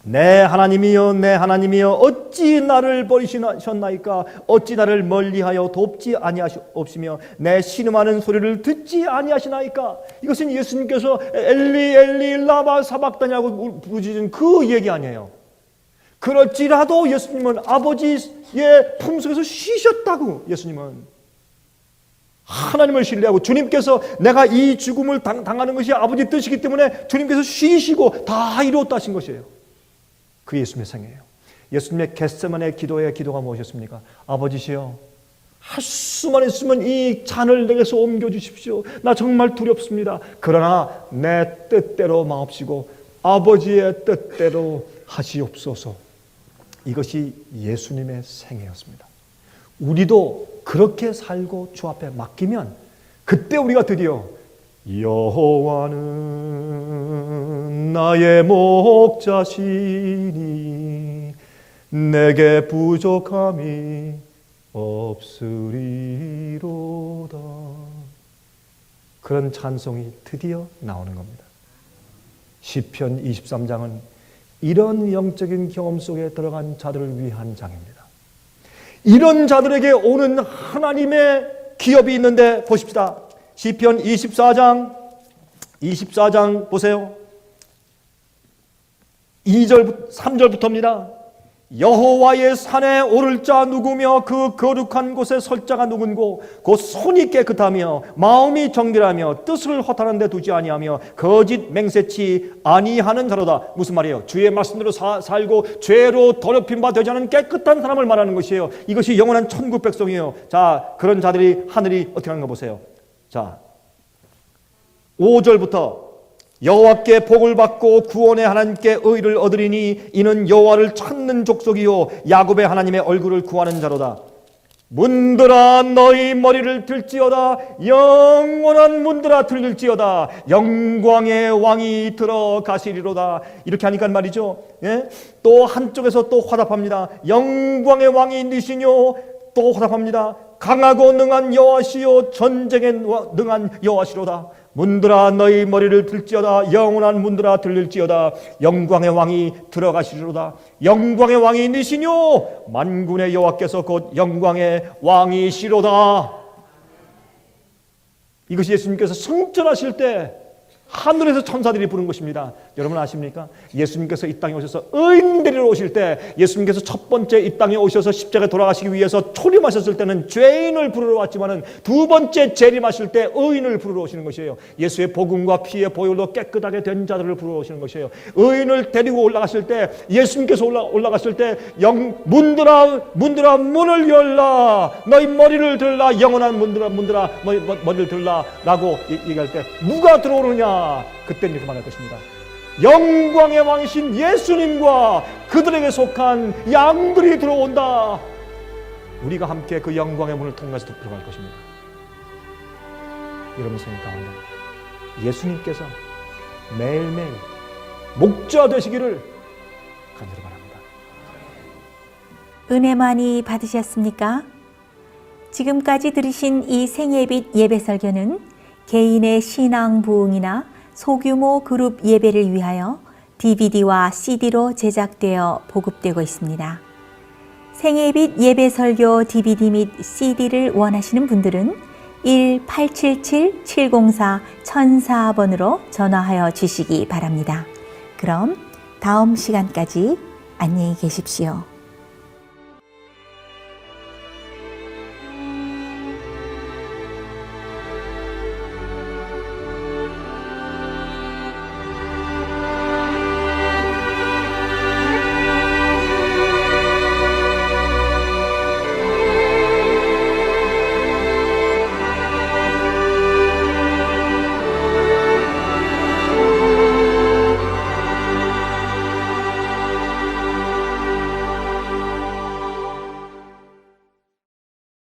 내 하나님이여 어찌 나를 버리셨나이까 어찌 나를 멀리하여 돕지 아니하시옵시며 내 신음하는 소리를 듣지 아니하시나이까. 이것은 예수님께서 엘리 라마 사박다냐고 부르짖은 그 얘기 아니에요. 그럴지라도 예수님은 아버지의 품속에서 쉬셨다고. 예수님은 하나님을 신뢰하고 주님께서 내가 이 죽음을 당하는 것이 아버지 뜻이기 때문에 주님께서 쉬시고 다 이루었다 하신 것이에요. 그 예수님의 생애예요. 예수님의 겟세마네 기도의 기도가 무엇이었습니까? 아버지시여 할 수만 있으면 이 잔을 내게서 옮겨주십시오. 나 정말 두렵습니다. 그러나 내 뜻대로 마옵시고 아버지의 뜻대로 하시옵소서. 이것이 예수님의 생애였습니다. 우리도 그렇게 살고 주 앞에 맡기면 그때 우리가 드디어 여호와는 나의 목자시니 내게 부족함이 없으리로다. 그런 찬송이 드디어 나오는 겁니다. 시편 23장은 이런 영적인 경험 속에 들어간 자들을 위한 장입니다. 이런 자들에게 오는 하나님의 기업이 있는데 보십시다. 시편 24장 보세요. 3절부터입니다. 여호와의 산에 오를 자 누구며 그 거룩한 곳에 설 자가 누군고 곧 손이 깨끗하며 마음이 정결하며 뜻을 허탄한 데 두지 아니하며 거짓 맹세치 아니하는 자로다. 무슨 말이에요? 주의 말씀대로 살고 죄로 더럽힘 바 되지 않은 깨끗한 사람을 말하는 것이에요. 이것이 영원한 천국 백성이에요. 자, 그런 자들이 하늘이 어떻게 하는 거 보세요. 자, 5절부터 여호와께 복을 받고 구원의 하나님께 의를 얻으리니 이는 여호와를 찾는 족속이요 야곱의 하나님의 얼굴을 구하는 자로다. 문들아 너희 머리를 들지어다. 영원한 문들아 들릴지어다. 영광의 왕이 들어가시리로다. 이렇게 하니까 말이죠. 예? 또 한쪽에서 또 화답합니다. 영광의 왕이 니시뇨. 또 화답합니다. 강하고 능한 여호와시요 전쟁에 능한 여호와시로다. 문들아 너희 머리를 들지어다. 영원한 문들아 들릴지어다. 영광의 왕이 들어가시리로다. 영광의 왕이 니시뇨. 만군의 여호와께서 곧 영광의 왕이시로다. 이것이 예수님께서 승천하실 때 하늘에서 천사들이 부른 것입니다. 여러분 아십니까? 예수님께서 이 땅에 오셔서 의인 데리러 오실 때, 예수님께서 첫 번째 이 땅에 오셔서 십자가에 돌아가시기 위해서 초림하셨을 때는 죄인을 부르러 왔지만은 두 번째 재림하실 때 의인을 부르러 오시는 것이에요. 예수의 복음과 피의 보혈로 깨끗하게 된 자들을 부르러 오시는 것이에요. 의인을 데리고 올라가실 때, 예수님께서 올라가실 때 문들아 문을 열라. 너희 머리를 들라. 영원한 문들아 머리를 들라 라고 얘기할 때 누가 들어오느냐? 그때는 이렇게 말할 것입니다. 영광의 왕이신 예수님과 그들에게 속한 양들이 들어온다. 우리가 함께 그 영광의 문을 통해서 들어갈 것입니다. 여러분 생각 가운데 예수님께서 매일매일 목자 되시기를 간절히 바랍니다. 은혜 많이 받으셨습니까? 지금까지 들으신 이 생예빛 예배 설교는 개인의 신앙 부흥이나 소규모 그룹 예배를 위하여 DVD와 CD로 제작되어 보급되고 있습니다. 생예빛 예배 설교 DVD 및 CD를 원하시는 분들은 1-877-704-1004번으로 전화하여 주시기 바랍니다. 그럼 다음 시간까지 안녕히 계십시오.